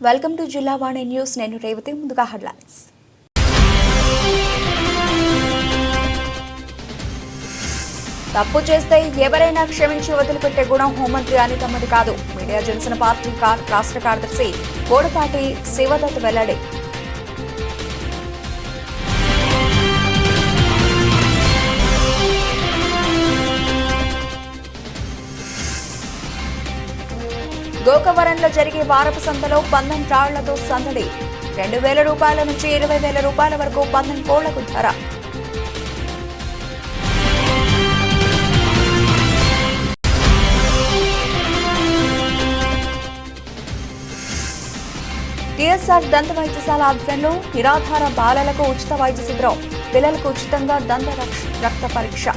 Welcome to జిల్లా వాణి news. నేను రేవతి. ముందుగా హెడ్లైన్స్. తప్పు చేస్తే ఎవరైనా క్షమించి వదిలిపెట్టే గుణం హోంమంత్రి అనితమ్మది కాదు. మీడియా జనసేన పార్టీ రాష్ట్ర కార్యదర్శి బోడపాటి శివదత్ వెల్లడి. గోకవరంలో జరిగే వారపు సంతలో పందెం రాళ్లతో సందడి. 2,000 రూపాయల నుంచి 20,000 రూపాయల వరకు పందెం కోళ్లకు ధర. టీఎస్ఆర్ దంత వైద్యశాల ఆధ్వర్యంలో నిరాధార బాలలకు ఉచిత వైద్య శిబిరం. పిల్లలకు ఉచితంగా దంత రక్త పరీక్ష.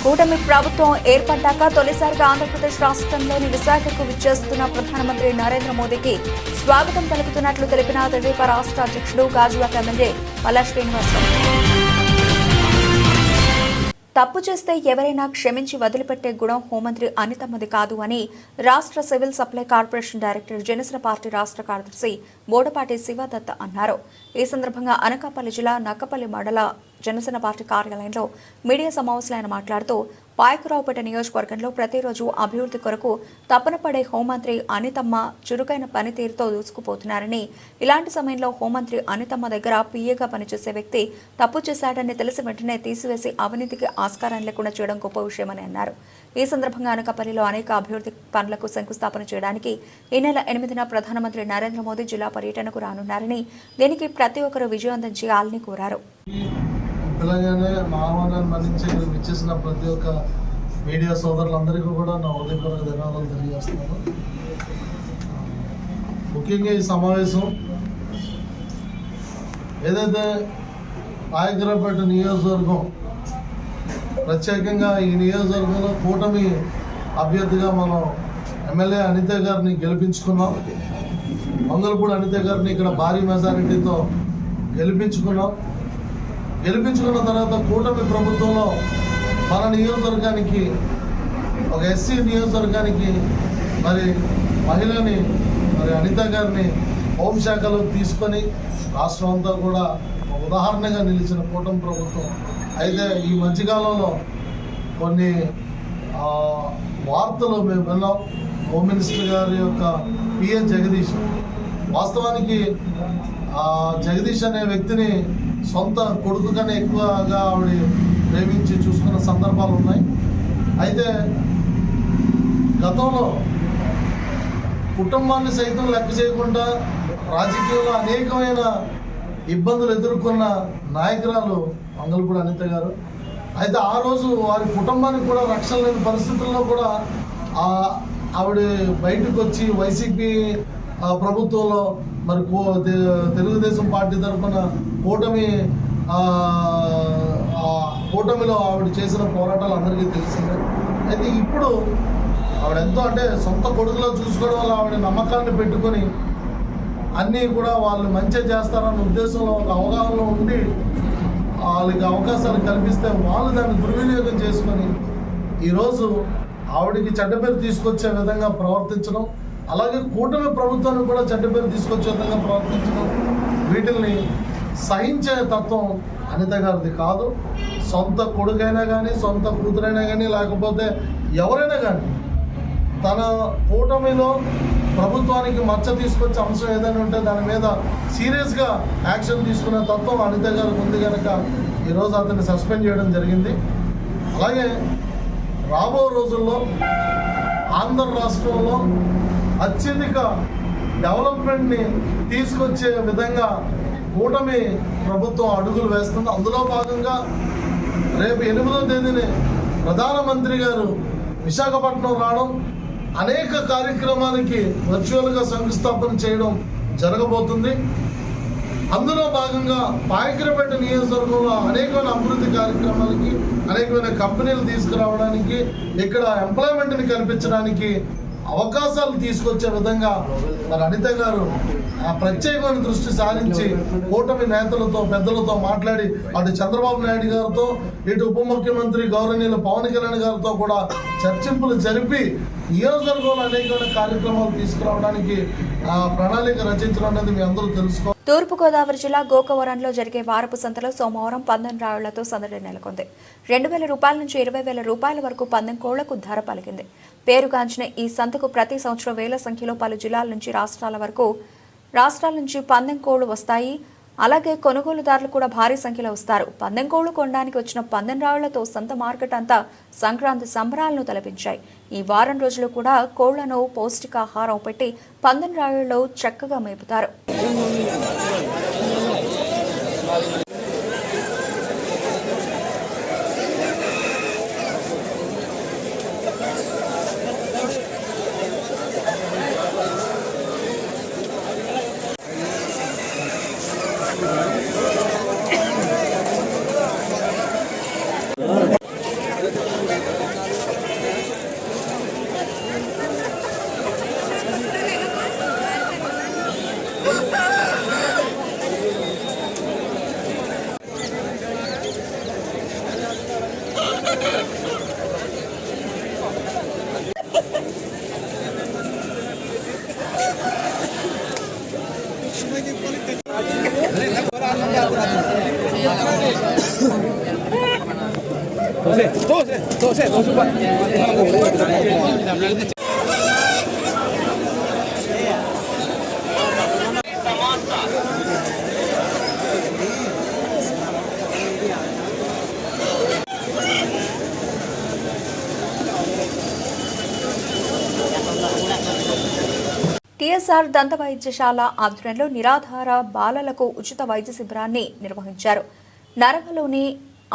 కూటమి ప్రభుత్వం ఏర్పడ్డాక తొలిసారిగా ఆంధ్రప్రదేశ్ రాష్ట్రంలోని విశాఖకు విచ్చేస్తున్న ప్రధానమంత్రి నరేంద్ర మోదీకి స్వాగతం పలుకుతున్నట్లు తెలిపిన తెదేపా రాష్ట్ర అధ్యక్షుడు గాజువాక ఎమ్మెల్యే పల్లా శ్రీనివాసరావు. తప్పు చేస్తే ఎవరైనా క్షమించి వదిలిపెట్టే గుణం హోంమంత్రి అనితమ్మది కాదు అని రాష్ట్ర civil supply corporation director Janasena party రాష్ట్ర కార్యదర్శి బోడపాటి శివదత్ అన్నారు. ఈ సందర్భంగా అనకాపల్లి జిల్లా నక్కపల్లి మండల జనసేన పార్టీ కార్యాలయంలో మీడియా సమావేశంలో ఆయన మాట్లాడుతూ పాయకరావుపేట నియోజకవర్గంలో ప్రతిరోజు అభివృద్ధి కొరకు తపన పడే హోంమంత్రి అనితమ్మ చురుకైన పనితీరుతో దూసుకుపోతున్నారని, ఇలాంటి సమయంలో హోంమంత్రి అనితమ్మ దగ్గర పీఏగా పనిచేసే వ్యక్తి తప్పు చేశాడని తెలిసి వెంటనే తీసివేసి అవినీతికి ఆస్కారం లేకుండా చేయడం గొప్ప విషయమని అన్నారు. ఈ సందర్భంగా అనకాపల్లిలో అనేక అభివృద్ధి పనులకు శంకుస్థాపన చేయడానికి ఈ నెల 8న ప్రధానమంత్రి నరేంద్ర మోదీ జిల్లా పర్యటనకు రానున్నారని, దీనికి ప్రతి ఒక్కరూ విజయవంతం చేయాలని కోరారు. తెలంగాణ మహామానాన్ని మన్నించి విచ్చేసిన ప్రతి ఒక్క మీడియా సోదరులందరికీ కూడా నా హృదయపూర్వక ధన్యవాదాలు తెలియజేస్తున్నాను. ముఖ్యంగా ఈ సమావేశం ఏదైతే పాయకరావుపేట నియోజకవర్గం, ప్రత్యేకంగా ఈ నియోజకవర్గంలో కూటమి అభ్యర్థిగా మనం ఎమ్మెల్యే అనిత గారిని గెలిపించుకున్నాం. మంగళపూడి అనిత గారిని ఇక్కడ భారీ మెజారిటీతో గెలిపించుకున్న తర్వాత కూటమి ప్రభుత్వంలో మన నియోజకవర్గానికి, ఒక ఎస్సీ నియోజకవర్గానికి మరి మహిళని అనిత గారిని హోంశాఖలో తీసుకొని రాష్ట్రం అంతా కూడా ఉదాహరణగా నిలిచిన కూటమి ప్రభుత్వం. అయితే ఈ మధ్యకాలంలో కొన్ని వార్తలు మేము విన్నాం. హోమ్ మినిస్టర్ గారి యొక్క పిఏ జగదీష్, వాస్తవానికి జగదీష్ అనే వ్యక్తిని సొంత కొడుకు కన్నా ఎక్కువగా ఆవిడ ప్రేమించి చూసుకున్న సందర్భాలు ఉన్నాయి. అయితే గతంలో కుటుంబాన్ని సైతం లెక్క చేయకుండా రాజకీయంలో అనేకమైన ఇబ్బందులు ఎదుర్కొన్న నాయకురాలు మంగళపూడి అనిత గారు. అయితే ఆ రోజు వారి కుటుంబానికి కూడా రక్షణ లేని పరిస్థితుల్లో కూడా ఆవిడ బయటకు వచ్చి వైసీపీ ప్రభుత్వంలో మరి తెలుగుదేశం పార్టీ తరఫున కూటమిలో ఆవిడ చేసిన పోరాటాలు అందరికీ తెలిసిందే. అయితే ఇప్పుడు ఆవిడ ఎంతో అంటే సొంత కొడుకులో చూసుకోవడం వల్ల ఆవిడ నమ్మకాన్ని పెట్టుకొని అన్నీ కూడా వాళ్ళు మంచిగా చేస్తారన్న ఉద్దేశంలో ఒక అవగాహనలో ఉండి వాళ్ళకి అవకాశాలు కల్పిస్తే వాళ్ళు దాన్ని దుర్వినియోగం చేసుకొని ఈరోజు ఆవిడకి చెడ్డ పేరు తీసుకొచ్చే విధంగా ప్రవర్తించడం, అలాగే కూటమి ప్రభుత్వానికి కూడా చెడ్డ పేరు తీసుకొచ్చే విధంగా ప్రవర్తించడం, వీటిల్ని సహించే తత్వం అనిత గారిది కాదు. సొంత కొడుకైనా కానీ, సొంత కూతురైనా కానీ, లేకపోతే ఎవరైనా కానీ తన కూటమిలో ప్రభుత్వానికి మచ్చ తీసుకొచ్చే అంశం ఏదైనా ఉంటే దాని మీద సీరియస్గా యాక్షన్ తీసుకునే తత్వం అనిత గారికి ఉంది కనుక ఈరోజు అతన్ని సస్పెండ్ చేయడం జరిగింది. అలాగే రాబో రోజుల్లో ఆంధ్ర రాష్ట్రంలో అత్యధిక డెవలప్మెంట్ని తీసుకొచ్చే విధంగా కూటమి ప్రభుత్వం అడుగులు వేస్తుంది. అందులో భాగంగా రేపు 8వ తేదీని ప్రధానమంత్రి గారు విశాఖపట్నం రావడం, అనేక కార్యక్రమాలకి వర్చువల్గా శంకుస్థాపన చేయడం జరగబోతుంది. అందులో భాగంగా పాయకరావుపేట నియోజకవర్గంలో అనేకమైన అభివృద్ధి కార్యక్రమాలకి, అనేకమైన కంపెనీలు తీసుకురావడానికి, ఇక్కడ ఎంప్లాయ్మెంట్ని కల్పించడానికి అవకాశాలు తీసుకొచ్చే విధంగా మరి అనిత గారు ఆ ప్రత్యేకమైన దృష్టి సారించి కూటమి నేతలతో పెద్దలతో మాట్లాడి అటు చంద్రబాబు నాయుడు గారితో ఇటు ఉప ముఖ్యమంత్రి గౌరవనీయులు పవన్ కళ్యాణ్ గారితో కూడా చర్చింపులు జరిపి నియోజకవర్గంలో అనేకమైన కార్యక్రమాలు తీసుకురావడానికి ప్రణాళిక రచించడం అనేది మీ అందరూ తెలుసుకోవాలి. తూర్పుగోదావరి జిల్లా గోకవరంలో జరిగే వారపు సంతలో సోమవారం పందెం రాళ్లతో సందడి నెలకొంది. 2,000 రూపాయల నుంచి 20,000 రూపాయల వరకు పందెం కోళ్లకు ధర పలికింది. పేరుగాంచిన ఈ సంతకు ప్రతి సంవత్సరం వేల సంఖ్యలో పలు జిల్లాల నుంచి రాష్ట్రాల నుంచి పందెం కోళ్లు వస్తాయి. అలాగే కొనుగోలుదారులు కూడా భారీ సంఖ్యలో వస్తారు. పందెం కోళ్లు కొనడానికి వచ్చిన పందెం రాళ్లతో సంత మార్కెట్ అంతా సంక్రాంతి సంబరాలను తలపించాయి. ఈ వారం రోజులు కూడా కోళ్లను పౌష్టికాహారం పెట్టి పందెం రాళ్లలో చక్కగా మేపుతారు. టీఎస్ఆర్ దంత వైద్యశాల ఆధ్వర్యంలో నిరాధార బాలలకు ఉచిత వైద్య శిబిరాన్ని నిర్వహించారు. నరవలోని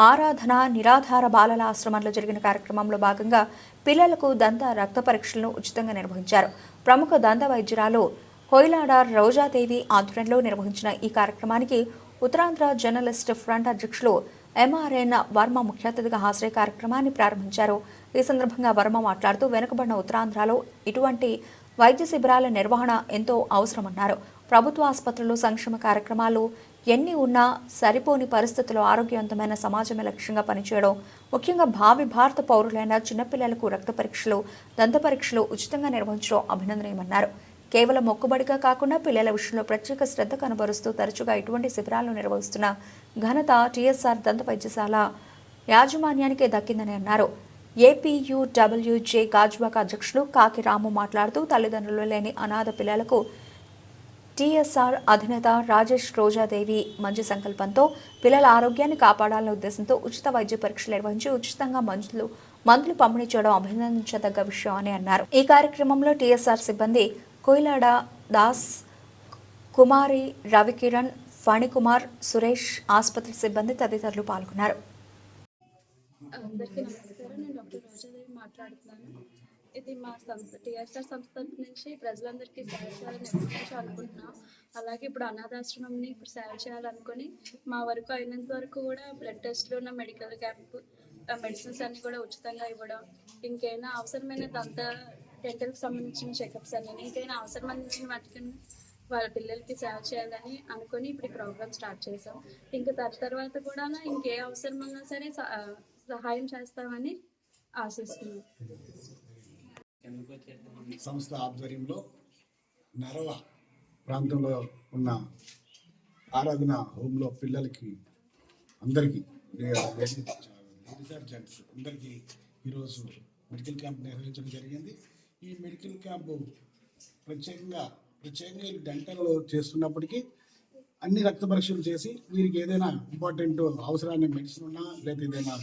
ఆరాధన నిరాధార బాలల ఆశ్రమంలో జరిగిన కార్యక్రమంలో భాగంగా పిల్లలకు దంత రక్త పరీక్షలను ఉచితంగా నిర్వహించారు. ప్రముఖ దంత వైద్యురాలు హొయిలాడ రోజాదేవి ఆధ్వర్యంలో నిర్వహించిన ఈ కార్యక్రమానికి ఉత్తరాంధ్ర జర్నలిస్ట్ ఫ్రంట్ అధ్యక్షులు ఎంఆర్ఎన్ వర్మ ముఖ్య అతిథిగా హాజరై కార్యక్రమాన్ని ప్రారంభించారు. ఈ సందర్భంగా వర్మ మాట్లాడుతూ వెనుకబడిన ఉత్తరాంధ్రలో ఇటువంటి వైద్య శిబిరాల నిర్వహణ ఎంతో అవసరమన్నారు. ప్రభుత్వ ఆసుపత్రులు సంక్షేమ కార్యక్రమాలు ఎన్ని ఉన్నా సరిపోని పరిస్థితుల్లో ఆరోగ్యవంతమైన సమాజమే లక్ష్యంగా పనిచేయడం, ముఖ్యంగా భావి భారత పౌరులైన చిన్నపిల్లలకు రక్త పరీక్షలు, దంత పరీక్షలు ఉచితంగా నిర్వహించడం అభినందనీయమన్నారు. కేవలం మొక్కుబడిగా కాకుండా పిల్లల విషయంలో ప్రత్యేక శ్రద్ధ కనబరుస్తూ తరచుగా ఇటువంటి శిబిరాలను నిర్వహిస్తున్న ఘనత టీఎస్ఆర్ దంత వైద్యశాల యాజమాన్యానికే దక్కిందని అన్నారు. ఏపీయూడబ్ల్యూజే గాజువాక అధ్యక్షులు కాకి రాము మాట్లాడుతూ తల్లిదండ్రులు లేని అనాథ పిల్లలకు టీఎస్ఆర్ అధినేత రాజేష్ రోజాదేవి మంచి సంకల్పంతో పిల్లల ఆరోగ్యాన్ని కాపాడాలనే ఉద్దేశంతో ఉచిత వైద్య పరీక్షలు నిర్వహించి ఉచితంగా మందులు పంపిణీ చేయడం అభినందించదగ్గ విషయం అని అన్నారు. ఈ కార్యక్రమంలో టీఎస్ఆర్ సిబ్బంది కోయిలాడ దాస్, కుమారి, రవికిరణ్, ఫణికుమార్, సురేష్, ఆసుపత్రి సిబ్బంది తదితరులు పాల్గొన్నారు. అందరికీ నమస్కారం. నేను డాక్టర్ రోజాదేవి మాట్లాడుతున్నాను. ఇది మా సంస్థ టీఎస్ఆర్ సంస్థ నుంచి ప్రజలందరికీ సేవ చేయాలని అనుకుంటున్నాం. అలాగే ఇప్పుడు అనాథాశ్రమంని ఇప్పుడు సేవ చేయాలనుకుని మా వరకు అయినంత వరకు కూడా బ్లడ్ టెస్ట్లు ఉన్న మెడికల్ క్యాంప్ మెడిసిన్స్ అన్ని కూడా ఉచితంగా ఇవ్వడం, ఇంకైనా అవసరమైన దంత డెంటల్కి సంబంధించిన చెకప్స్ అన్నీ ఇంకైనా అవసరమైన వాటికి వాళ్ళ పిల్లలకి సేవ చేయాలని అనుకుని ఇప్పుడు ఈ ప్రోగ్రామ్ స్టార్ట్ చేసాం. ఇంకా తర్వాత కూడా ఇంకే అవసరమన్నా సరే సహాయం చేస్తామని ఆశిస్తున్నాం. సంస్థ ఆధ్వర్యంలో నరవ ప్రాంతంలో ఉన్న ఆరాధన హోమ్లో పిల్లలకి అందరికీ జెంట్స్ అందరికీ ఈరోజు మెడికల్ క్యాంప్ నిర్వహించడం జరిగింది. ఈ మెడికల్ క్యాంపు ప్రత్యేకంగా డెంటల్ చేస్తున్నప్పటికీ అన్ని రక్త పరీక్షలు చేసి వీరికి ఏదైనా ఇంపార్టెంట్ అవసరాన్ని మెడిసిన్ ఉన్నా లేదా ఏదైనా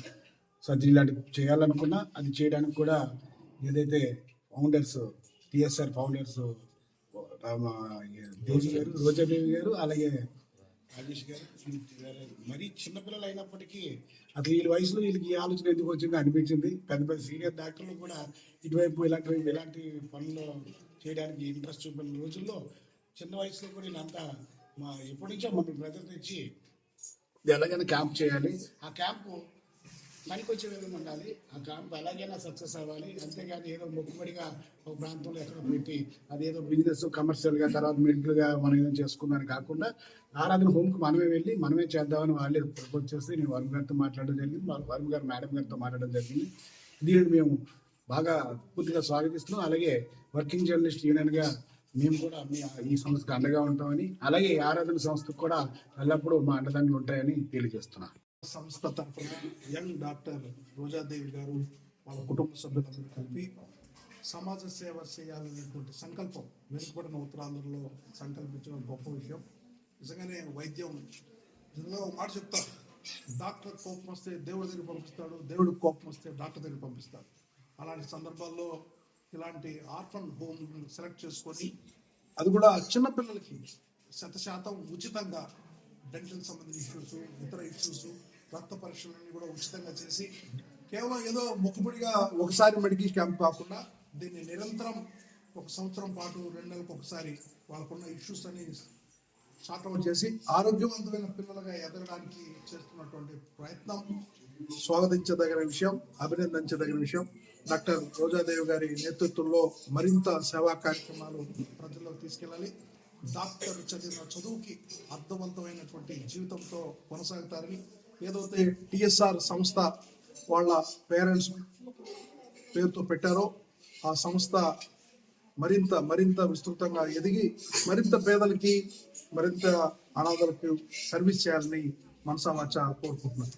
సర్జరీ లాంటివి చేయాలనుకున్నా అది చేయడానికి కూడా ఏదైతే ఫౌండర్స్ టీఎస్ఆర్ ఫౌండర్స్ దేవి గారు, రోజాదేవి గారు, అలాగే రాజేష్ గారు మరీ చిన్నపిల్లలు అయినప్పటికీ అసలు వీళ్ళ వయసులో వీళ్ళకి ఈ ఆలోచన ఎందుకు వచ్చిందో అనిపించింది. పెద్ద పెద్ద సీనియర్ డాక్టర్లు కూడా ఇటువైపు ఇలాంటి పనులు చేయడానికి ఇంట్రెస్ట్ చూపిన రోజుల్లో చిన్న వయసులో కూడా వీళ్ళంతా ఎప్పటి నుంచో మమ్మల్ని ప్రజలు తెచ్చి ఎలాగైనా క్యాంప్ చేయాలి. ఆ క్యాంపు పనికొచ్చే విధంగా ఉండాలి. ఆ క్యాంప్ ఎలాగైనా సక్సెస్ అవ్వాలి. అంతేగాని ఏదో మొక్కుబడిగా ఒక ప్రాంతంలో ఎక్కడ పెట్టి అదేదో బిజినెస్ కమర్షియల్గా తర్వాత మెడికల్గా మనం ఏదో చేసుకుందాని కాకుండా ఆరాధన హోమ్కి మనమే వెళ్ళి మనమే చేద్దామని వాళ్ళే ప్రపోజ్ చేస్తే నేను వరుణ్ గారితో మాట్లాడడం జరిగింది. వరుణ్ గారు మేడం గారితో మాట్లాడడం జరిగింది. దీనిని మేము బాగా పూర్తిగా స్వాగతిస్తున్నాం. అలాగే వర్కింగ్ జర్నలిస్ట్ యూనియన్గా మేము కూడా ఈ సంస్థకు అండగా ఉంటామని, అలాగే ఈ ఆరాధన సంస్థకు కూడా ఎల్లప్పుడూ మా అండదండలు ఉంటాయని తెలియజేస్తున్నాం. సంస్థ తరఫున యంగ్ డాక్టర్ రోజాదేవి గారు వాళ్ళ కుటుంబ సభ్యులందరూ కలిపి సమాజ సేవ చేయాలనేటువంటి సంకల్పం వెనుకబడిన ఉత్తరాంధ్రలో సంకల్పించడం గొప్ప విషయం. నిజంగానే వైద్యం నిజంగా ఒక మాట చెప్తారు, డాక్టర్ కోపం వస్తే దేవుడి దగ్గర పంపిస్తాడు, దేవుడికి కోపం వస్తే డాక్టర్ దగ్గర పంపిస్తాడు. అలాంటి సందర్భాల్లో ఇలాంటి ఆర్ఫన్ హోమ్ సెలెక్ట్ చేసుకొని అది కూడా చిన్నపిల్లలకి 100% ఉచితంగా డెంటల్ సంబంధించిన ఇష్యూస్, ఇతర ఇష్యూస్, రక్త పరీక్షలన్నీ కూడా ఉచితంగా చేసి కేవలం ఏదో మొక్కుబడిగా ఒకసారి మెడికల్ క్యాంప్ కాకుండా దీన్ని నిరంతరం 1 సంవత్సరం పాటు 2 నెలలకు ఒకసారి వాళ్ళకున్న ఇష్యూస్ అన్ని సార్ట్అవుట్ చేసి ఆరోగ్యవంతమైన పిల్లలుగా ఎదగడానికి చేస్తున్నటువంటి ప్రయత్నం స్వాగతించదగిన విషయం, అభినందించదగిన విషయం. డాక్టర్ రోజాదేవి గారి నేతృత్వంలో మరింత సేవా కార్యక్రమాలు ప్రజల్లో తీసుకెళ్ళాలి. డాక్టర్ చదివిన చదువుకి అర్థవంతమైనటువంటి జీవితంతో కొనసాగుతారని, ఏదైతే టిఎస్ఆర్ సంస్థ వాళ్ళ పేరెంట్స్ పేరుతో పెట్టారో ఆ సంస్థ మరింత విస్తృతంగా ఎదిగి మరింత పేదలకి, మరింత అనాథలకు సర్వీస్ చేయాలని మనసా వాచా కోరుకుంటున్నాను.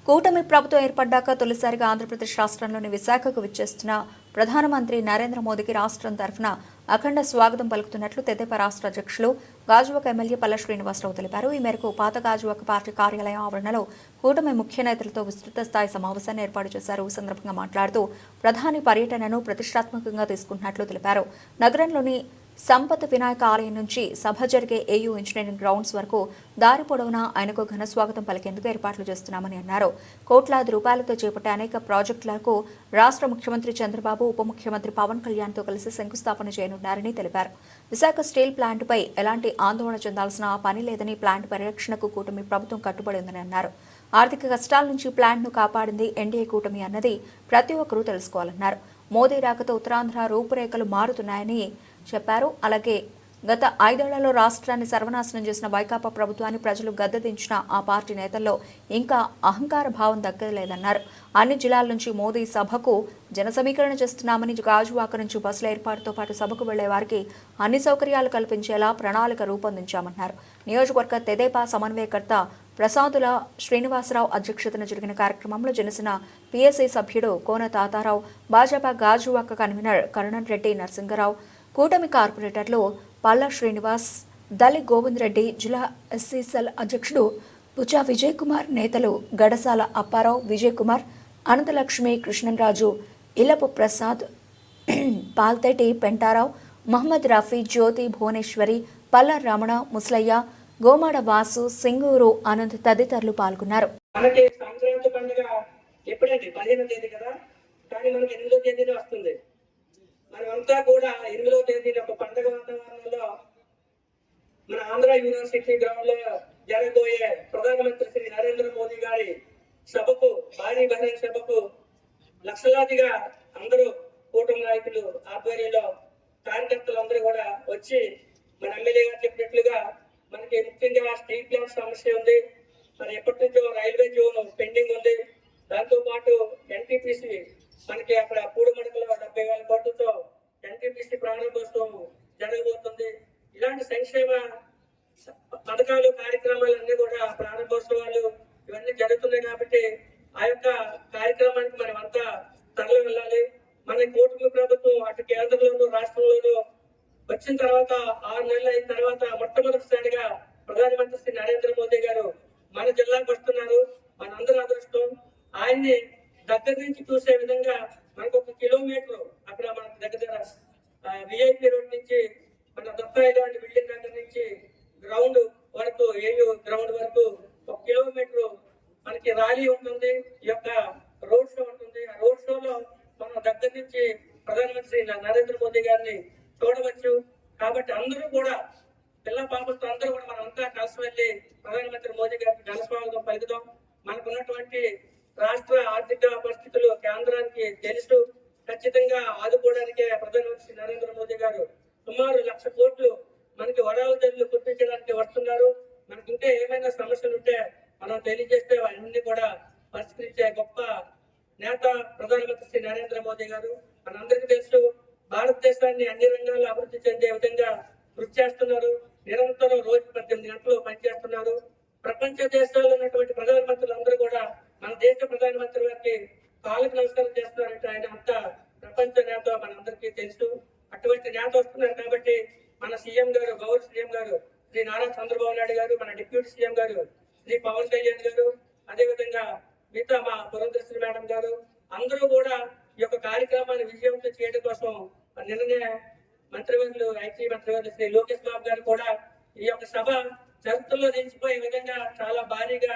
కూటమి ప్రభుత్వం ఏర్పడ్డాక తొలిసారిగా ఆంధ్రప్రదేశ్ రాష్ట్రంలోని విశాఖకు విచ్చేస్తున్న ప్రధానమంత్రి నరేంద్ర మోదీకి రాష్ట్రం తరఫున అఖండ స్వాగతం పలుకుతున్నట్లు తెదేపా రాష్ట్ర అధ్యక్షులు గాజువాక ఎమ్మెల్యే పల్ల శ్రీనివాసరావు తెలిపారు. ఈ మేరకు పాత గాజువాక పార్టీ కార్యాలయం ఆవరణలో కూటమి ముఖ్య నేతలతో విస్తృత స్థాయి సమావేశాన్ని ఏర్పాటు చేశారు. ఈ సందర్భంగా మాట్లాడుతూ ప్రధాని పర్యటనను ప్రతిష్టాత్మకంగా తీసుకుంటున్నట్లు తెలిపారు. నగరంలోని సంపత్ వినాయక ఆలయం నుంచి సభ జరిగే ఏయూ ఇంజనీరింగ్ గ్రౌండ్స్ వరకు దారి పొడవునా ఆయనకు ఘన స్వాగతం పలికేందుకు ఏర్పాట్లు చేస్తున్నామని అన్నారు. కోట్లాది రూపాయలతో చేపట్టే అనేక ప్రాజెక్టులకు రాష్ట్ర ముఖ్యమంత్రి చంద్రబాబు, ఉప ముఖ్యమంత్రి పవన్ కళ్యాణ్తో కలిసి శంకుస్థాపన చేయనున్నారని తెలిపారు. విశాఖ స్టీల్ ప్లాంట్పై ఎలాంటి ఆందోళన చెందాల్సిన పని లేదని, ప్లాంట్ పరిరక్షణకు కూటమి ప్రభుత్వం కట్టుబడి ఉందని అన్నారు. ఆర్థిక కష్టాల నుంచి ప్లాంట్ను కాపాడింది ఎన్డీఏ కూటమి అన్నది ప్రతి ఒక్కరూ తెలుసుకోవాలన్నారు. మోదీ రాకతో ఉత్తరాంధ్ర రూపురేఖలు మారుతున్నాయని చెప్పారు. అలాగే గత 5 ఏళ్లలో రాష్ట్రాన్ని సర్వనాశనం చేసిన వైకాపా ప్రభుత్వాన్ని ప్రజలు గద్దెదించిన ఆ పార్టీ నేతల్లో ఇంకా అహంకార భావం దక్కలేదన్నారు. అన్ని జిల్లాల నుంచి మోదీ సభకు జన సమీకరణ చేస్తున్నామని, గాజువాక నుంచి బస్సుల ఏర్పాటుతో పాటు సభకు వెళ్లే వారికి అన్ని సౌకర్యాలు కల్పించేలా ప్రణాళిక రూపొందించామన్నారు. నియోజకవర్గ తెదేపా సమన్వయకర్త ప్రసాదుల శ్రీనివాసరావు అధ్యక్షతన జరిగిన కార్యక్రమంలో జనసేన పీఎస్సీ సభ్యుడు కోన తాతారావు, భాజపా గాజువాక కన్వీనర్ కరుణన్ రెడ్డి నరసింగరావు, కూటమి కార్పొరేటర్లు పల్ల శ్రీనివాస్, దలి గోవింద్ రెడ్డి, జిల్లా ఎస్సీ సెల్ అధ్యక్షుడు పుచా విజయ్ కుమార్, నేతలు గడసాల అప్పారావు, విజయ్ కుమార్, అనంతలక్ష్మి, కృష్ణరాజు, ఇలపు ప్రసాద్, పాల్తేటి పెంటారావు, మహమ్మద్ రఫీ, జ్యోతి, భువనేశ్వరి, పల్ల రమణ, ముసలయ్య, గోమాడ వాసు, సింగూరు ఆనంద్ తదితరులు పాల్గొన్నారు. మనకి సంక్రాంతి పండుగ ఎప్పుడండి 15వ తేదీ కదా, కానీ మనకి 8వ తేదీనే వస్తుంది. మనమంతా కూడా 8వ తేదీ ఒక పండుగ వాతావరణంలో మన ఆంధ్ర యూనివర్సిటీ గ్రౌండ్ లో జరగబోయే ప్రధానమంత్రి శ్రీ నరేంద్ర మోదీ గారి సభకు, భారీ బహిరంగ సభకు లక్షలాదిగా అందరూ కూటమి నాయకులు ఆధ్వర్యంలో కార్యకర్తలందరూ కూడా వచ్చి మన ఎమ్మెల్యే గారు చెప్పినట్లుగా మనకి ముఖ్యంగా స్టీల్ ప్లాంట్ సమస్య ఉంది. మరి ఎప్పటి నుంచో రైల్వే జోన్ పెండింగ్ ఉంది. దాంతో పాటు ఎన్టీపీసీ మనకి అక్కడ పూడిమడకలో 70,000 కోట్లతో ఎన్టీపీసీ ప్రారంభోత్సవం జరగబోతుంది. ఇలాంటి సంక్షేమ పథకాలు, కార్యక్రమాలు అన్ని కూడా ప్రారంభోత్సవాలు ఇవన్నీ జరుగుతున్నాయి. కాబట్టి ఆ యొక్క కార్యక్రమానికి మనం అంతా తరలి వెళ్ళాలి. మన కూటమి ప్రభుత్వం అటు కేంద్రంలోనూ రాష్ట్రంలోనూ వచ్చిన తర్వాత 6 నెలలు అయిన తర్వాత మొట్టమొదటిసారిగా ప్రధానమంత్రి శ్రీ నరేంద్ర మోదీ గారు మన జిల్లాకు వస్తున్నారు. మనందరూ అదృష్టం. ఆయన్ని దగ్గర నుంచి చూసే విధంగా మనకు 1 కిలోమీటర్ అక్కడ మనకు దగ్గర విఐపి రోడ్ నుంచి మన దత్తాయిలాంటి బిల్డింగ్ దగ్గర నుంచి గ్రౌండ్ వరకు, ఏయూ గ్రౌండ్ వరకు 1 కిలోమీటర్ మనకి ర్యాలీ ఉంటుంది. ఈ యొక్క రోడ్ షో ఉంటుంది. ఆ రోడ్ షోలో మనం దగ్గర నుంచి ప్రధానమంత్రి నరేంద్ర మోదీ గారిని చూడవచ్చు. కాబట్టి అందరూ కూడా, పిల్ల పాపలతో అందరూ కూడా మనం అంతా కలిసి వెళ్ళి ప్రధానమంత్రి మోదీ గారికి ఘన స్వాగతం పలుకుదాం. మనకున్నటువంటి రాష్ట్ర ఆర్థిక పరిస్థితులు కేంద్రానికి తెలుసు. ఖచ్చితంగా ఆదుకోవడానికే ప్రధానమంత్రి నరేంద్ర మోదీ గారు సుమారు 1,00,000 కోట్లు మనకి వరాల జల్లు కురిపించడానికి వస్తున్నారు. మనకి ఇంకా ఏమైనా సమస్యలు ఉంటే మనం తెలియజేస్తే అన్ని కూడా పరిష్కరించే గొప్ప నేత ప్రధానమంత్రి శ్రీ నరేంద్ర మోదీ గారు. మనందరికీ తెలుసు, భారతదేశాన్ని అన్ని రంగాల్లో అభివృద్ధి చెందే విధంగా కృషి చేస్తున్నారు. నిరంతరం రోజు 18 గంటలు పనిచేస్తున్నారు. ప్రపంచ దేశాల్లో ఉన్నటువంటి ప్రధానమంత్రులు అందరూ కూడా మన దేశ ప్రధానమంత్రి గారికి కాళ్ళకి నమస్కారం చేస్తున్నారంటే ఆయన అంతా ప్రపంచ నేత మనందరికీ తెలుసు. అటువంటి నేత వస్తున్నారు కాబట్టి మన సీఎం గారు, గౌరవ సీఎం గారు శ్రీ నారా చంద్రబాబు నాయుడు గారు, మన డిప్యూటీ సీఎం గారు శ్రీ పవన్ కళ్యాణ్ గారు, అదేవిధంగా మిగతా మా పురంధేశ్వరి మేడం గారు అందరూ కూడా ఈ యొక్క కార్యక్రమాన్ని విజయవంతం చేయడం కోసం నిన్ననే మంత్రివర్యులు ఐటీ మంత్రివర్యులు శ్రీ లోకేష్ బాబు గారు కూడా ఈ యొక్క సభ చరిత్రలో నిలిచిపోయే విధంగా చాలా భారీగా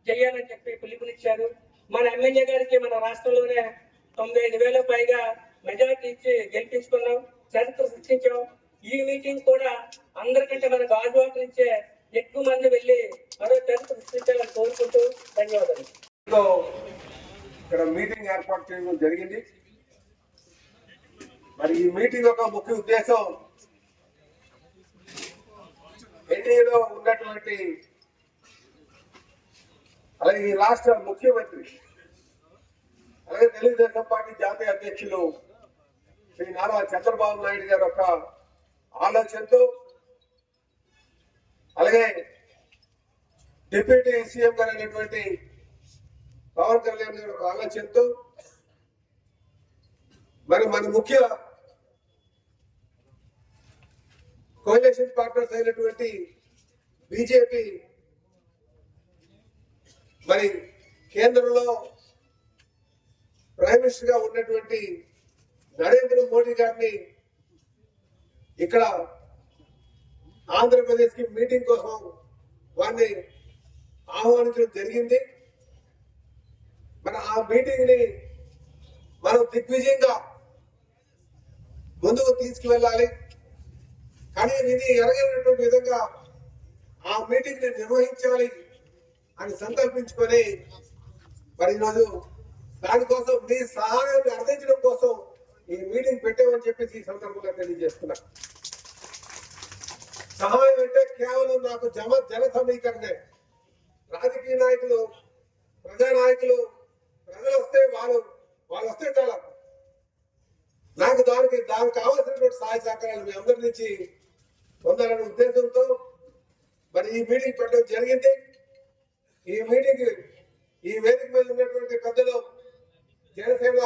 చేయాలని చెప్పి పిలుపునిచ్చారు. మన ఎమ్మెల్యే గారికి మన రాష్ట్రంలోనే 95,000 పైగా మెజార్టీ ఇచ్చి గెలిపించుకున్నాం, చరిత్ర సృష్టించాం. ఈ మీటింగ్ కూడా అందరికంటే మన గాజువాక నుంచే ఎక్కువ మంది వెళ్ళి మరో చరిత్ర సృష్టించాలని కోరుకుంటూ ధన్యవాదాలు. ఇక్కడ మీటింగ్ ఏర్పాటు చేయడం జరిగింది. మరి ఈ మీటింగ్ యొక్క ముఖ్య ఉద్దేశం ఎన్డీఏలో ఉన్నటువంటి అలాగే ఈ రాష్ట్ర ముఖ్యమంత్రి అలాగే తెలుగుదేశం పార్టీ జాతీయ అధ్యక్షులు శ్రీ నారా చంద్రబాబు నాయుడు గారి యొక్క ఆలోచనతో అలాగే డిప్యూటీ సీఎం గారు అయినటువంటి పవన్ కళ్యాణ్ గారి యొక్క ఆలోచనతో మరి మన ముఖ్య కోalition పార్ట్నర్స్ అయినటువంటి బీజేపీ మరి కేంద్రంలో ప్రైమ్ మినిస్టర్ గా ఉన్నటువంటి నరేంద్ర మోడీ గారిని ఇక్కడ ఆంధ్రప్రదేశ్ కి మీటింగ్ కోసం వారిని ఆహ్వానించడం జరిగింది. మన ఆ మీటింగ్ ని మనం దిగ్విజయంగా ముందుకు తీసుకువెళ్ళాలి. కానీ ఇది ఎరగనటువంటి విధంగా ఆ మీటింగ్ ని నిర్వహించాలి అని సంకల్పించుకొని మరి ఈరోజు దానికోసం మీ సహాయాన్ని అందించడం కోసం ఈ మీటింగ్ పెట్టామని చెప్పేసి ఈ సందర్భంగా తెలియజేస్తున్నా. సహాయం అంటే కేవలం నాకు జన సమీకరణే. రాజకీయ నాయకులు, ప్రజానాయకులు, ప్రజలు వస్తే వాళ్ళు వస్తే చాలా నాకు దానికి కావాల్సినటువంటి సహాయ సహకారాలు మీ అందరి నుంచి పొందాలనే ఉద్దేశంతో మరి ఈ మీటింగ్ పెట్టడం జరిగింది. ఈ మీటింగ్ ఈ వేదిక మీద ఉన్నటువంటి పెద్దలు జనసేన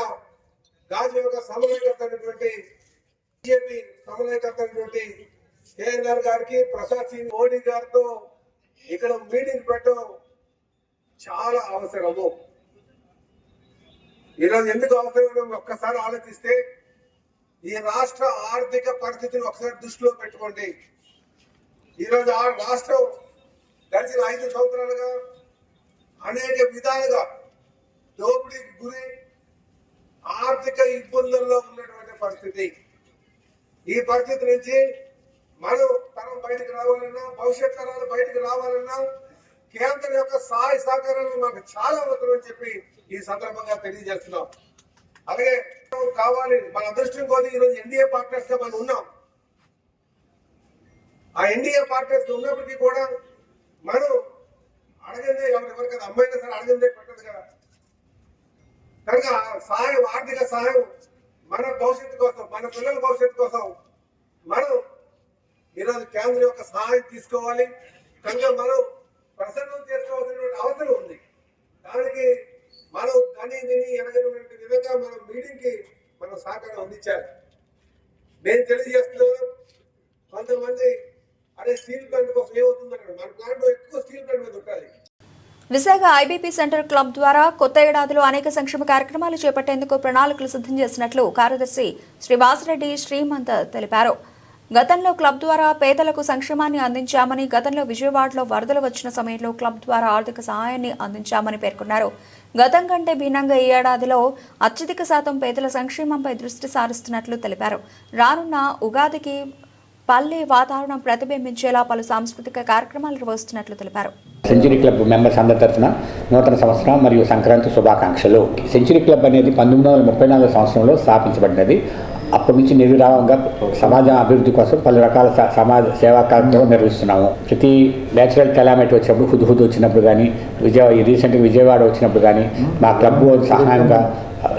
గాజు యొక్క సమన్వయకర్త అయినటువంటి బీజేపీ సమన్వయకర్త అయినటువంటి కేఎన్ఆర్ గారికి, ప్రసాద్ సింగ్ మోడీ గారితో ఇక్కడ మీటింగ్ పెట్టడం చాలా అవసరము. ఈరోజు ఎందుకు అవసరం ఒక్కసారి ఆలోచిస్తే ఈ రాష్ట్ర ఆర్థిక పరిస్థితిని ఒకసారి దృష్టిలో పెట్టుకోండి. ఈరోజు ఆ రాష్ట్రం గడిచిన 5 సంవత్సరాలుగా అనేక విధాలుగా దోపిడీకి గురి, ఆర్థిక ఇబ్బందుల్లో ఉన్నటువంటి పరిస్థితి. ఈ పరిస్థితి నుంచి మనం తరం బయటకు రావాలన్నా, భవిష్యత్ తరాలు బయటకు రావాలన్నా కేంద్రం యొక్క సహాయ సహకారాలు మాకు చాలా అవసరం అని చెప్పి ఈ సందర్భంగా తెలియజేస్తున్నాం. అలాగే కావాలి మన అదృష్టం కొద్ది ఈరోజు ఎన్డీఏ పార్ట్నర్స్ గా మనం ఉన్నాం. ఆ ఎన్డీఏ పార్ట్నర్స్ ఉన్నప్పటికీ కూడా మనం అడగందే ఎవరికైనా అమ్మాయినా సరే అడగందే పెట్టదు కదా. కనుక సహాయం, ఆర్థిక సహాయం మన భవిష్యత్తు కోసం, మన పిల్లల భవిష్యత్తు కోసం మనం ఈరోజు కేంద్రం యొక్క సహాయం తీసుకోవాలి. కనుక మనం ప్రసన్నం చేసుకోవాల్సినటువంటి అవసరం ఉంది. దానికి మనం కని విని ఎనగనటువంటి విధంగా మనం మీటింగ్ కి మనం సహకారం అందించాలి. నేను తెలియజేస్తున్నాను, కొంతమంది అదే స్టీల్ ప్లాంట్ కోసం ఏమవుతుందంటే మన ప్లాంట్ లో ఎక్కువ స్టీల్ ప్లాంట్ మీద ఉండాలి. విశాఖ ఐబీపీ సెంటర్ క్లబ్ ద్వారా కొత్త ఏడాదిలో అనేక సంక్షేమ కార్యక్రమాలు చేపట్టేందుకు ప్రణాళికలు సిద్ధం చేసినట్లు కార్యదర్శి శ్రీ వాసిరెడ్డి శ్రీమంత్ తెలిపారు. గతంలో క్లబ్ ద్వారా పేదలకు సంక్షేమాన్ని అందించామని, గతంలో విజయవాడలో వరదలు వచ్చిన సమయంలో క్లబ్ ద్వారా ఆర్థిక సహాయాన్ని అందించామని పేర్కొన్నారు. గతం కంటే భిన్నంగా ఈ ఏడాదిలో అత్యధిక శాతం పేదల సంక్షేమంపై దృష్టి సారిస్తున్నట్లు తెలిపారు. రానున్న ఉగాదికి పల్లె వాతావరణం ప్రతిబింబించేలా పలు సాంస్కృతిక కార్యక్రమాలు నిర్వహిస్తున్నట్లు తెలిపారు. సెంచరీ క్లబ్ మెంబర్స్ అందరి తరఫున నూతన సంవత్సరం మరియు సంక్రాంతి శుభాకాంక్షలు. సెంచరీ క్లబ్ అనేది 1934 సంవత్సరంలో స్థాపించబడినది. అప్పటి నుంచి నిర్విరామంగా సమాజ అభివృద్ధి కోసం పలు రకాల సమాజ సేవా కార్యక్రమాలు నిర్వహిస్తున్నాము. ప్రతి నేచురల్ కెలామిటీ వచ్చినప్పుడు, హుద్ వచ్చినప్పుడు కానీ, రీసెంట్గా విజయవాడ వచ్చినప్పుడు కానీ మా క్లబ్ సహాయంగా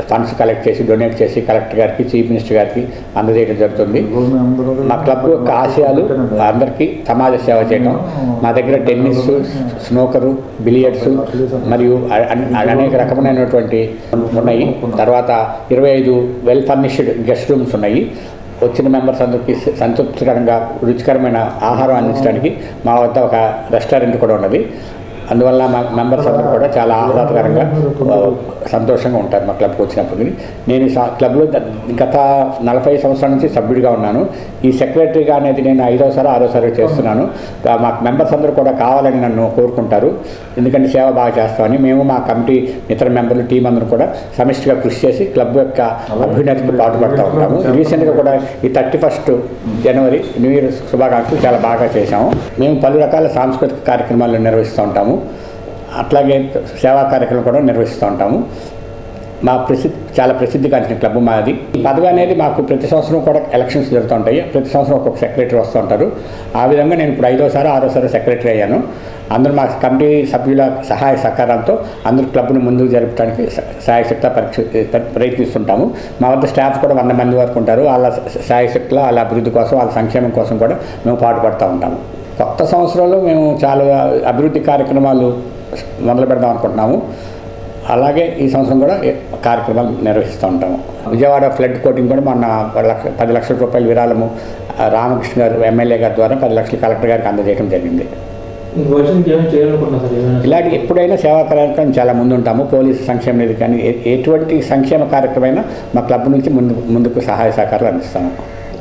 ఫండ్స్ కలెక్ట్ చేసి డొనేట్ చేసి కలెక్టర్ గారికి, చీఫ్ మినిస్టర్ గారికి అందజేయడం జరుగుతుంది. మా క్లబ్ యొక్క ఆశయాలు అందరికీ సమాజ సేవ చేయడం. మా దగ్గర టెన్నిస్, స్నూకరు, బిలియర్డ్స్ మరియు అనేక రకమైనటువంటి ఉన్నాయి. తర్వాత 25 వెల్ ఫర్నిష్డ్ గెస్ట్ రూమ్స్ ఉన్నాయి. వచ్చిన మెంబర్స్ అందరికీ సంతృప్తికరంగా రుచికరమైన ఆహారం అందించడానికి మా వద్ద ఒక రెస్టారెంట్ కూడా ఉన్నది. అందువల్ల మా మెంబర్స్ అందరూ కూడా చాలా ఆహ్లాదకరంగా సంతోషంగా ఉంటారు మా క్లబ్కి వచ్చినప్పుడు. నేను క్లబ్లో గత 40 సంవత్సరాల నుంచి సభ్యుడిగా ఉన్నాను. ఈ సెక్రటరీగా అనేది నేను 5వ సారి 6వ సారి చేస్తున్నాను. మా మెంబర్స్ అందరూ కూడా కావాలని నన్ను కోరుకుంటారు. ఎందుకంటే సేవ బాగా చేస్తామని. మేము మా కమిటీ ఇతర మెంబర్లు టీం అందరూ కూడా సమిష్టిగా కృషి చేసి క్లబ్ యొక్క అభ్యున్నతికి పాటుపడుతూ ఉంటాము. రీసెంట్గా కూడా ఈ 31 జనవరి న్యూ ఇయర్ శుభాకాంక్షలు చాలా బాగా చేశాము. మేము పలు రకాల సాంస్కృతిక కార్యక్రమాలు నిర్వహిస్తూ ఉంటాము. అట్లాగే సేవా కార్యక్రమాలు కూడా నిర్వహిస్తూ ఉంటాము. మా చాలా ప్రసిద్ధిగాంచిన క్లబ్ మాది. ఈ పదవి అనేది మాకు ప్రతి సంవత్సరం కూడా ఎలక్షన్స్ జరుగుతూ ఉంటాయి. ప్రతి సంవత్సరం ఒక్కొక్క సెక్రటరీ వస్తూ ఉంటారు. ఆ విధంగా నేను ఇప్పుడు 5వ సారి 6వ సారి సెక్రటరీ అయ్యాను. అందరూ మా కమిటీ సభ్యుల సహాయ సహకారంతో అందరూ క్లబ్ను ముందుకు జరపడానికి సాయశక్తిగా ప్రయత్నిస్తుంటాము. మా వద్ద స్టాఫ్ కూడా 100 మంది వరకు ఉంటారు. వాళ్ళ సాయశక్తిలో వాళ్ళ అభివృద్ధి కోసం, వాళ్ళ సంక్షేమం కోసం కూడా మేము పాటుపడుతూ ఉంటాము. కొత్త సంవత్సరంలో మేము చాలా అభివృద్ధి కార్యక్రమాలు మొదలు పెడదాం అనుకుంటున్నాము. అలాగే ఈ సంవత్సరం కూడా కార్యక్రమాలు నిర్వహిస్తూ ఉంటాము. విజయవాడ ఫ్లడ్ కోటింగ్ కూడా మొన్న 10 లక్షల రూపాయల విరాళము రామకృష్ణ గారు ఎమ్మెల్యే గారి ద్వారా 10 లక్షలు కలెక్టర్ గారికి అందజేయడం జరిగింది. ఇలాంటి ఎప్పుడైనా సేవా కార్యక్రమం చాలా ముందు ఉంటాము. పోలీసు సంక్షేమ నిధి కానీ ఎటువంటి సంక్షేమ కార్యక్రమమైనా మా క్లబ్ నుంచి ముందుకు సహాయ సహకారాలు అందిస్తాము.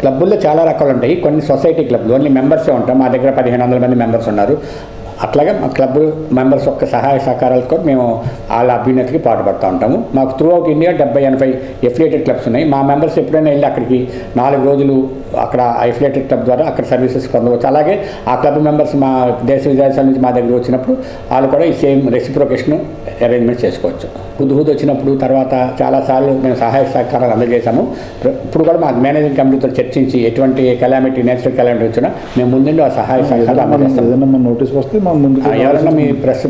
క్లబ్బుల్లో చాలా రకాలు ఉంటాయి. కొన్ని సొసైటీ క్లబ్లు ఓన్లీ మెంబర్సే ఉంటాం. మా దగ్గర 1500 మంది మెంబర్స్ ఉన్నారు. అట్లాగే మా క్లబ్ మెంబర్స్ యొక్క సహాయ సహకారాలతో మేము వాళ్ళ అభ్యున్నతికి పాటుపడుతూ ఉంటాము. మాకు through out India 70-80 affiliated clubs ఉన్నాయి. మా మెంబర్స్ ఎప్పుడైనా వెళ్ళి అక్కడికి 4 రోజులు అక్కడ ఎఫిలియేటెడ్ క్లబ్ ద్వారా అక్కడ సర్వీసెస్ పొందవచ్చు. అలాగే ఆ క్లబ్ మెంబర్స్ మా దేశ విదేశాల నుంచి మా దగ్గర వచ్చినప్పుడు వాళ్ళు కూడా ఈ సేమ్ రెసిప్రొకేషన్ అరేంజ్మెంట్ చేసుకోవచ్చు. హుద్ వచ్చినప్పుడు తర్వాత చాలాసార్లు మేము సహాయ సహకారాలు అందజేశాము. ఇప్పుడు కూడా మా మేనేజింగ్ కమిటీతో చర్చించి ఎటువంటి కెలామిటీ, నేచురల్ కెలామిటీ వచ్చినా మేము ముందు ఆ సహాయ సహకారాలు అందజేస్తాం. ఏదైనా నోటీస్కి వస్తే ఎవరైనా మీ ప్రెస్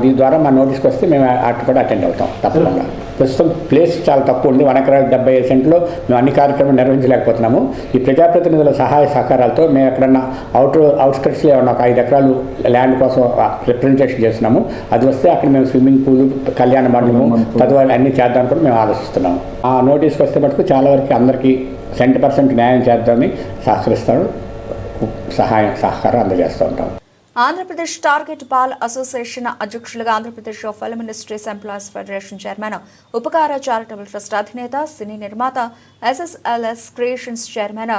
దీని ద్వారా మా నోటీస్కి వస్తే మేము వాటికి కూడా అటెండ్ అవుతాం తప్పకుండా. ప్రస్తుతం ప్లేస్ చాలా తక్కువ ఉంది. 1 ఎకరా 75 సెంట్లో మేము అన్ని కార్యక్రమాలు నిర్వహించలేకపోతున్నాము. ఈ ప్రజాప్రతినిధుల సహాయ సహకారాలతో మేము ఎక్కడన్నా అవుట్స్కట్స్లో ఏమన్నా ఒక 5 ఎకరాలు ల్యాండ్ కోసం రిప్రజెంటేషన్ చేస్తున్నాము. అది వస్తే అక్కడ మేము స్విమ్మింగ్ పూల్, కళ్యాణ మండపము తదుపరి అన్నీ చేద్దామని కూడా మేము ఆలోచిస్తున్నాము. ఆ నోటీస్కి వస్తే మటుకు చాలా వరకు అందరికీ 100% న్యాయం చేద్దామని సహకరిస్తాము. సహకారం అందజేస్తూ ఉంటాము. ఆంధ్రప్రదేశ్ టార్గెట్ బాల్ అసోసియేషన్ అధ్యక్షులుగా Andhra Pradesh film industries employees federation chairman, Upakara charitable trust అధినేత, సినీ నిర్మాత, SSLS creations chairman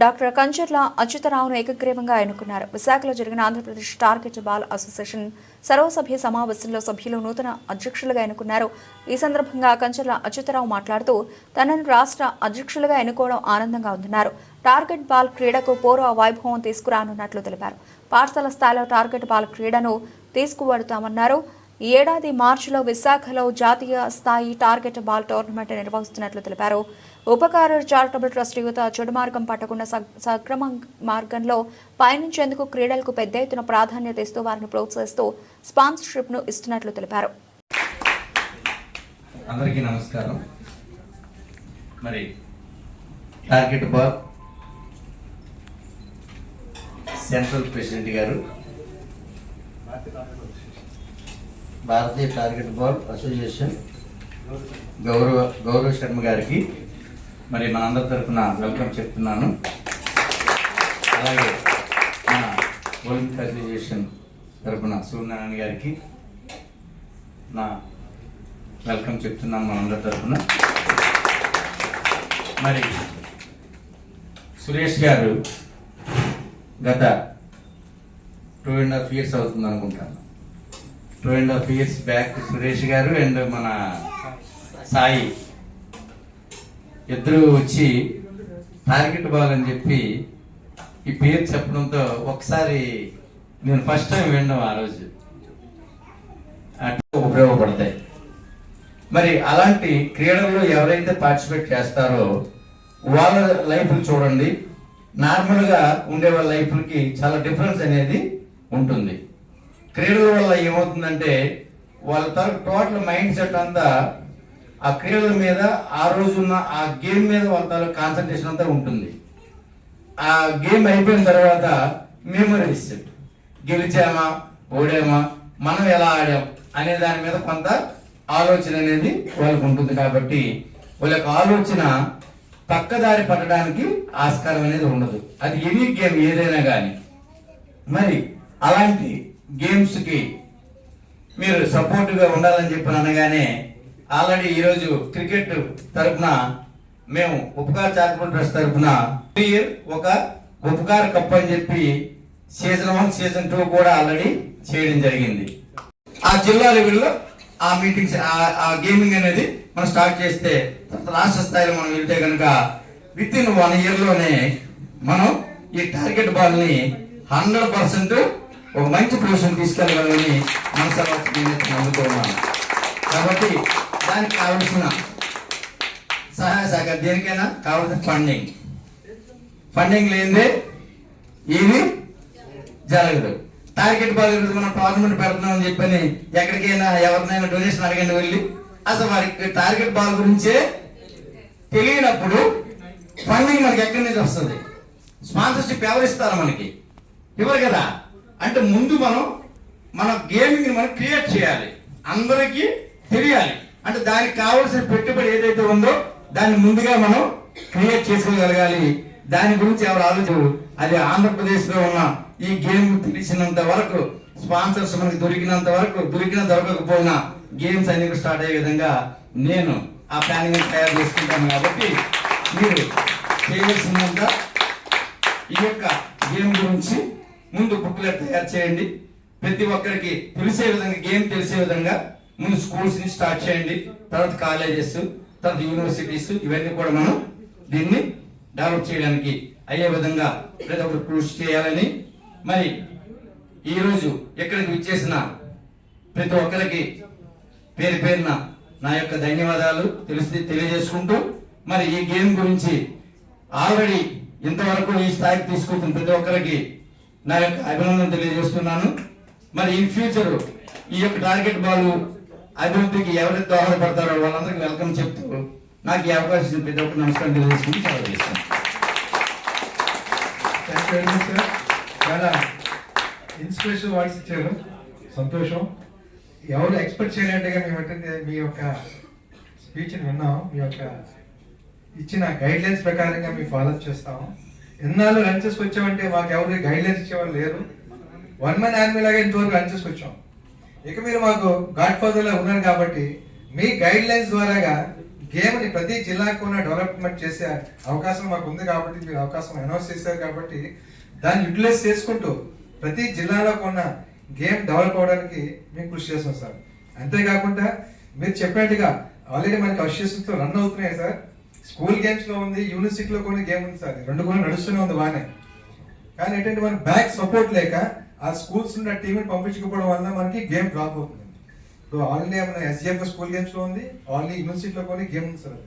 doctor Kancharla అచ్యుతరావును ఏకగ్రీవంగా ఎన్నుకున్నారు. విశాఖలో జరిగిన ఆంధ్రప్రదేశ్ టార్గెట్ బాల్ అసోసియేషన్ సర్వసభ్య సమావేశంలో సభ్యులు నూతన అధ్యక్షులుగా ఎన్నుకున్నారు. ఈ సందర్భంగా కంచర్ల అచ్యుతరావు మాట్లాడుతూ తనను రాష్ట్ర అధ్యక్షులుగా ఎన్నుకోవడం ఆనందంగా ఉందన్నారు. టార్గెట్ బాల్ క్రీడకు పూర్వ వైభవం తీసుకురానున్నట్లు తెలిపారు. పాఠశాల స్థాయిలో టార్గెట్ బాల్ క్రీడను తీసుకువెడతామన్నారు. ఈ ఏడాది మార్చిలో విశాఖలో జాతీయ స్థాయి టార్గెట్ బాల్ టోర్నమెంట్ నిర్వహిస్తున్నట్లు తెలిపారు. ఉపకార చారిటబుల్ ట్రస్ట్ యువత చెడు మార్గం పట్టకుండా సక్రమ మార్గంలో పయనించేందుకు క్రీడలకు పెద్ద ఎత్తున ప్రాధాన్యత ఇస్తూ వారిని ప్రోత్సహిస్తూ స్పాన్సర్షిప్ను ఇస్తున్నట్లు తెలిపారు. అందరికీ నమస్కారం. మరి టార్గెట్ బాల్ సెంట్రల్ ప్రెసిడెంట్ గారు, భారతీయ టార్గెట్ బాల్ అసోసియేషన్ గౌరవ శర్మ గారికి మరి మనందరి తరఫున వెల్కమ్ చెప్తున్నాను. అలాగే మన ఒలింపిక్ అసోసియేషన్ తరఫున సూర్యనారాయణ గారికి నా వెల్కమ్ చెప్తున్నాను మనందరి తరఫున. మరి సురేష్ గారు గత 2.5 years అవుతుంది అనుకుంటాను. 2.5 years బ్యాక్ సురేష్ గారు అండ్ మన సాయి ఇద్దరు వచ్చి టార్గెట్ బాల్ అని చెప్పి ఈ పేరు చెప్పడంతో ఒకసారి నేను ఫస్ట్ టైం విన్నాం ఆ రోజు. అట్లా ఉపయోగపడతాయి. మరి అలాంటి క్రీడల్లో ఎవరైతే పార్టిసిపేట్ చేస్తారో వాళ్ళ లైఫ్లు చూడండి, నార్మల్గా ఉండే వాళ్ళ లైఫ్లకి చాలా డిఫరెన్స్ అనేది ఉంటుంది. క్రీడల వల్ల ఏమవుతుందంటే వాళ్ళ టోటల్ మైండ్ సెట్ అంతా ఆ క్రీడల మీద, ఆ రోజున్న ఆ గేమ్ మీద వాళ్ళ కాన్సన్ట్రేషన్ అంతా ఉంటుంది. ఆ గేమ్ అయిపోయిన తర్వాత మెమరీస్, గెలిచామా ఓడామా, మనం ఎలా ఆడాం అనే దాని మీద కొంత ఆలోచన అనేది వాళ్ళకు ఉంటుంది. కాబట్టి వాళ్ళ యొక్క ఆలోచన పక్కదారి పట్టడానికి ఆస్కారం అనేది ఉండదు. అది ఎనీ గేమ్ ఏదైనా కానీ. మరి అలాంటి గేమ్స్కి మీరు సపోర్ట్గా ఉండాలని చెప్పి అనగానే ఆల్రెడీ ఈరోజు క్రికెట్ తరఫున మేము ఉపకార చారిటబుల్ ట్రస్ట్ తరఫున ఒక ఉపకార కప్ అని చెప్పి సీజన్ 1, సీజన్ 2 కూడా ఆల్రెడీ చేయడం జరిగింది. ఆ జిల్లా లెవెల్లో ఆ మీటింగ్స్, ఆ గేమింగ్ అనేది మనం స్టార్ట్ చేస్తే రాష్ట్ర స్థాయిలో మనం వెళ్తే కనుక విత్ ఇన్ 1 ఇయర్లోనే మనం ఈ టార్గెట్ బాల్ ని 100% ఒక మంచి పొజిషన్ తీసుకెళ్ళగలని మనసు నమ్ముతున్నాను. కాబట్టి దానికి కావలసిన సహాయ సహకారం, దేనికైనా కావాల్సిన ఫండింగ్ లేనిదే ఏమి జరగదు. టార్గెట్ బాల్ మనం టోర్నమెంట్ పెడుతున్నాం అని చెప్పని ఎక్కడికైనా ఎవరినైనా డొనేషన్ అడగండి వెళ్ళి, అసలు వారికి టార్గెట్ బాల్ గురించే తెలియనప్పుడు ఫండింగ్ మనకి ఎక్కడి నుంచి వస్తుంది? స్పాన్సర్షిప్ ఎవరు ఇస్తారు? మనకి ఇవ్వరు కదా. అంటే ముందు మన గేమింగ్ మనం క్రియేట్ చేయాలి, అందరికీ తెలియాలి. అంటే దానికి కావాల్సిన పెట్టుబడి ఏదైతే ఉందో దాన్ని ముందుగా మనం క్రియేట్ చేసుకోగలగాలి. దాని గురించి ఎవరు ఆలోచన, అది ఆంధ్రప్రదేశ్ లో ఉన్న ఈ గేమ్ తెలిసినంత వరకు, స్పాన్సర్స్ మనకి దొరికినంత వరకు, దొరకకపోయినా గేమ్స్ అన్ని స్టార్ట్ అయ్యే విధంగా నేను ఆ ప్లానింగ్ తయారు చేసుకుంటాను. కాబట్టి మీరు చేయవలసినంత ఈ యొక్క గేమ్ గురించి ముందు బుక్లెట్ తయారు చేయండి. ప్రతి ఒక్కరికి తెలిసే విధంగా, గేమ్ తెలిసే విధంగా ముందు స్కూల్స్ ని స్టార్ట్ చేయండి. తర్వాత కాలేజెస్, తర్వాత యూనివర్సిటీస్, ఇవన్నీ కూడా మనం దీన్ని డెవలప్ చేయడానికి అయ్యే విధంగా ప్రతి ఒక్కరు కృషి చేయాలని, మరి ఈరోజు ఎక్కడికి విచ్చేసిన ప్రతి ఒక్కరికి పేరు పేరున నా యొక్క ధన్యవాదాలు తెలియజేసుకుంటూ, మరి ఈ గేమ్ గురించి ఆల్రెడీ ఇంతవరకు ఈ స్థాయికి తీసుకుంటున్న ప్రతి ఒక్కరికి నా యొక్క అభినందన తెలియజేస్తున్నాను. మరి ఇన్ ఫ్యూచర్ ఈ యొక్క టార్గెట్ బాల్ అభివృద్ధికి ఎవరైతే దోహదపడతారో వాళ్ళందరికీ వెల్కమ్ చెప్తూ నాకు ఈ అవకాశం ప్రతి ఒక్కరు నమస్కారం తెలియజేసుకుంటూ సెలవు చేస్తాను. చాలా ఇన్స్పిరేషన్ వాయిస్ ఇచ్చారు, సంతోషం. ఎవరు ఎక్స్పెక్ట్ చేయనట్టుగా మేమంటే మీ యొక్క స్పీచ్ని విన్నాం. మీ యొక్క ఇచ్చిన గైడ్ లైన్స్ ప్రకారంగా మేము ఫాలో చేస్తాము. ఎన్నాళ్ళు రన్ చేసుకొచ్చామంటే మాకు ఎవరు గైడ్ లైన్స్ ఇచ్చేవాళ్ళు లేరు. 1 man army లాగా ఇంతవరకు రన్ చేసుకొచ్చాం. ఇక మీరు మాకు గాడ్ ఫాదర్ లా ఉన్నారు కాబట్టి మీ గైడ్ లైన్స్ ద్వారాగా గేమ్ ని ప్రతి జిల్లాకు కూడా డెవలప్మెంట్ చేసే అవకాశం మాకు ఉంది. కాబట్టి మీరు అవకాశం అనౌన్స్ చేశారు కాబట్టి దాన్ని యూటిలైజ్ చేసుకుంటూ ప్రతి జిల్లాలో కొన్న గేమ్ డెవలప్ అవడానికి మేము కృషి చేస్తాం సార్. అంతేకాకుండా మీరు చెప్పినట్టుగా ఆల్రెడీ మనకి అసోసియేషన్స్ తో రన్ అవుతున్నాయి సార్. స్కూల్ గేమ్స్ లో ఉంది, యూనివర్సిటీలో కొన్ని గేమ్ ఉంది సార్. 2 కూడా నడుస్తూనే ఉంది బాగానే. కానీ ఏంటంటే మనకి బ్యాక్ సపోర్ట్ లేక ఆ స్కూల్స్ ఉన్న టీంని పంపించకపోవడం వల్ల మనకి గేమ్ డ్రాప్ అవుతుంది. సో ఆల్రెడీ మన ఎస్జిఎఫ్ స్కూల్ గేమ్స్ లో ఉంది, ఆల్రెడీ యూనివర్సిటీలో కొన్ని గేమ్ ఉంది సార్.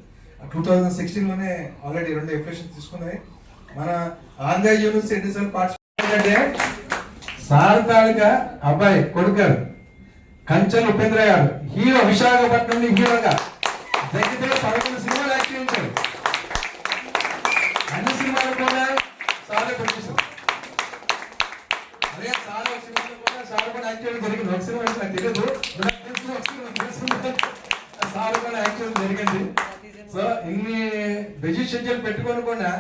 2016 లోనే ఆల్రెడీ 2 ఎఫిలియేషన్ తీసుకున్నాయి. మన ఆంధ్ర యూనివర్సిటీ సార్ పార్టిసిపేట్ అంటే సార్ తాలూకా అబ్బాయి కొడుకారు కంచల్ ఉపేంద్ర గారు హీరో, విశాఖపట్నం హీరోగా దగ్గర 11 సినిమాలు యాక్ట్ చేయించారు. అన్ని సినిమాలు కూడా సారే ప్రొడ్యూసర్. అదే సార్ సినిమాలు కూడా సార్ కూడా యాక్ట్ చేయడం జరిగింది. ఒక సినిమా నాకు తెలియదు, సార్ కూడా యాక్ట్ చేయడం జరిగింది. సో ఇన్ని బిజీ షెడ్యూల్ పెట్టుకొని కూడా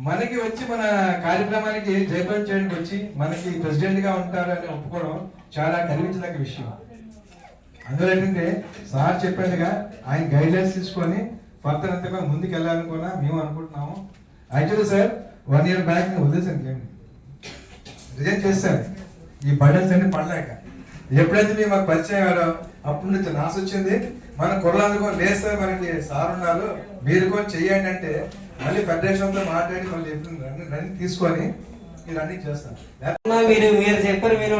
మనకి వచ్చి మన కార్యక్రమానికి జయప్రదం చేయడానికి వచ్చి మనకి ప్రెసిడెంట్ గా ఉంటారని ఒప్పుకోవడం చాలా గర్వించదగ్గ విషయం. అందులో ఏంటంటే సార్ చెప్పేదిగా ఆయన గైడ్ లైన్స్ తీసుకొని ఫర్దర్ అంతగా ముందుకు వెళ్ళాలని కూడా మేము అనుకుంటున్నాము. యాక్చువల్లీ సార్ 1 year బ్యాక్ నేను వదిలేసాను గేమ్, రిజైన్ చేశాను. ఈ బర్డన్స్ అన్ని పడలేక ఎప్పుడైతే మేము మాకు పరిచయం అయ్యారో అప్పటి నుంచి నాసు వచ్చింది. మన కుర్రాళ్ళకు లేస్తే మనకి సార్ ఉన్నారు, మీరు కూడా చెయ్యండి అంటే మళ్ళీ ఫెడరేషన్తో మాట్లాడి మళ్ళీ రన్నింగ్ తీసుకొని మీరు రన్నింగ్ చేస్తారు. మీరు చెప్పారు, మీరు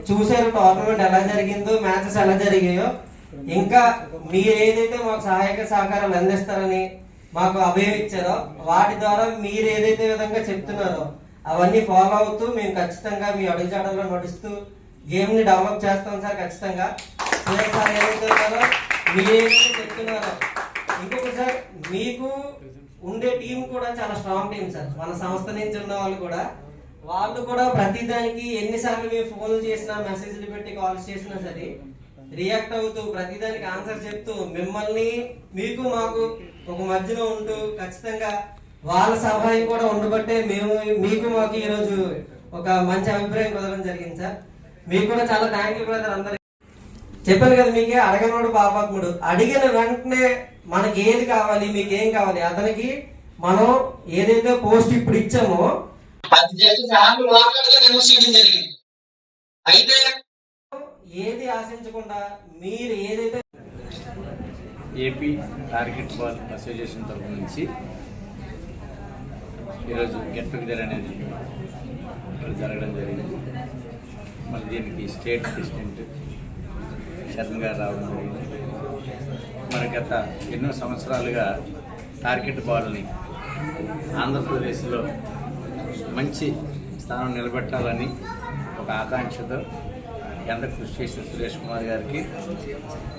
చూసారు టోర్నమెంట్ ఎలా జరిగిందో, మ్యాచెస్ ఎలా జరిగాయో. ఇంకా మీరు ఏదైతే మాకు సహాయక సహకారాలు అందిస్తారని మాకు అభయం ఇచ్చారో, వాటి ద్వారా మీరు ఏదైతే విధంగా చెప్తున్నారో అవన్నీ ఫాలో అవుతూ మేము ఖచ్చితంగా మీ అడుగుజాడల్లో నడుస్తూ గేమ్ ని డెవలప్ చేస్తాం సార్. ఖచ్చితంగా సార్ ఏదైతే ఉన్నారో మీరు ఏదైతే చెప్తున్నారో. ఇంకొకటి సార్, మీకు ఉండే టీం కూడా చాలా స్ట్రాంగ్ టీం సార్. మన సంస్థ నుంచి ఉన్న వాళ్ళు కూడా ప్రతిదానికి ఎన్నిసార్లు మేము ఫోన్లు చేసినా, మెసేజ్లు పెట్టి కాల్స్ చేసినా సరే రియాక్ట్ అవుతూ ప్రతిదానికి ఆన్సర్ చెప్తూ మిమ్మల్ని మీకు మాకు ఒక మధ్యలో ఉంటూ ఖచ్చితంగా వాళ్ళ సహాయం కూడా ఉండబట్టే మేము మీకు మాకు ఈరోజు ఒక మంచి అభిప్రాయం కుదరడం జరిగింది సార్. మీకు కూడా చాలా థ్యాంక్ యూ బ్రదర్. అందరికి చెప్పాను కదా, మీకే అడగనోడు పాపాత్ముడు. అడిగిన వెంటనే మనకి ఏది కావాలి, మీకు ఏం కావాలి, అతనికి మనం ఏదైతే పోస్ట్ ఇప్పుడు ఇచ్చామో అయితే ఏది ఆశించకుండా మీరు ఏదైతే ఏపీ టార్గెట్ బాల్ అసోసియేషన్ తరఫు నుంచి ఈరోజు గెట్ టుగెదర్ అనేది ఇక్కడ జరగడం జరిగింది. మరి దీనికి స్టేట్ ప్రెసిడెంట్ శరణ్ గారు రావడం జరిగింది. మరి గత ఎన్నో సంవత్సరాలుగా టార్గెట్ బాల్ని ఆంధ్రప్రదేశ్లో మంచి స్థానం నిలబెట్టాలని ఒక ఆకాంక్షతో ఎంత కృషి చేసిన సురేష్ కుమార్ గారికి,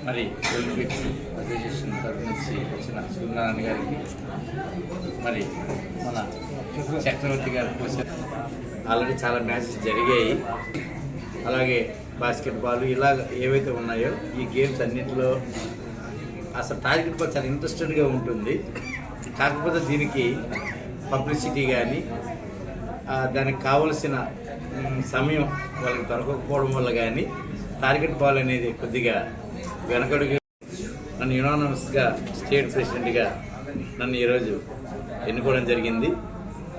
మరి ఒలింపిక్స్ అసోసియేషన్ తరఫు నుంచి వచ్చిన సూర్యనారాయణ గారికి, మరి మన చక్రవర్తి గారి కోసం ఆల్రెడీ చాలా మ్యాచెస్ జరిగాయి. అలాగే బాస్కెట్బాల్ ఇలాగ ఏవైతే ఉన్నాయో ఈ గేమ్స్ అన్నింటిలో అసలు టార్గెట్ బాల్ చాలా ఇంట్రెస్టెడ్గా ఉంటుంది. కాకపోతే దీనికి పబ్లిసిటీ కానీ దానికి కావలసిన సమయం వాళ్ళకి దొరకకపోవడం వల్ల కానీ టార్గెట్ బాల్ అనేది కొద్దిగా వెనకడుగు. నన్ను యునానమస్గా స్టేట్ ప్రెసిడెంట్గా నన్ను ఈరోజు ఎన్నుకోవడం జరిగింది.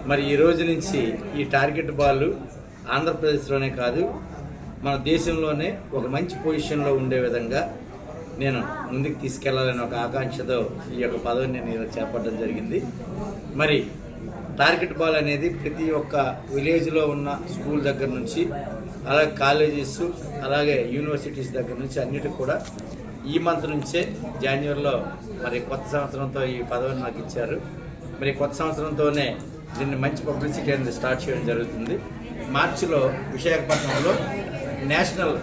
మరి ఈ రోజు నుంచి ఈ టార్గెట్ బాల్ ఆంధ్రప్రదేశ్లోనే కాదు మన దేశంలోనే ఒక మంచి పొజిషన్లో ఉండే విధంగా నేను ముందుకు తీసుకెళ్లాలని ఒక ఆకాంక్షతో ఈ యొక్క పదవిని నేను ఈరోజు చేపట్టడం జరిగింది. మరి టార్గెట్ బాల్ అనేది ప్రతి ఒక్క విలేజ్లో ఉన్న స్కూల్ దగ్గర నుంచి అలాగే కాలేజెస్ అలాగే యూనివర్సిటీస్ దగ్గర నుంచి అన్నిటికి కూడా ఈ మంత్ నుంచే జనవరిలో మరి కొత్త సంవత్సరంతో ఈ పదవిని నాకు ఇచ్చారు. మరి కొత్త సంవత్సరంతోనే దీన్ని మంచి పబ్లిసిటీ అనేది స్టార్ట్ చేయడం జరుగుతుంది. మార్చిలో విశాఖపట్నంలో నేషనల్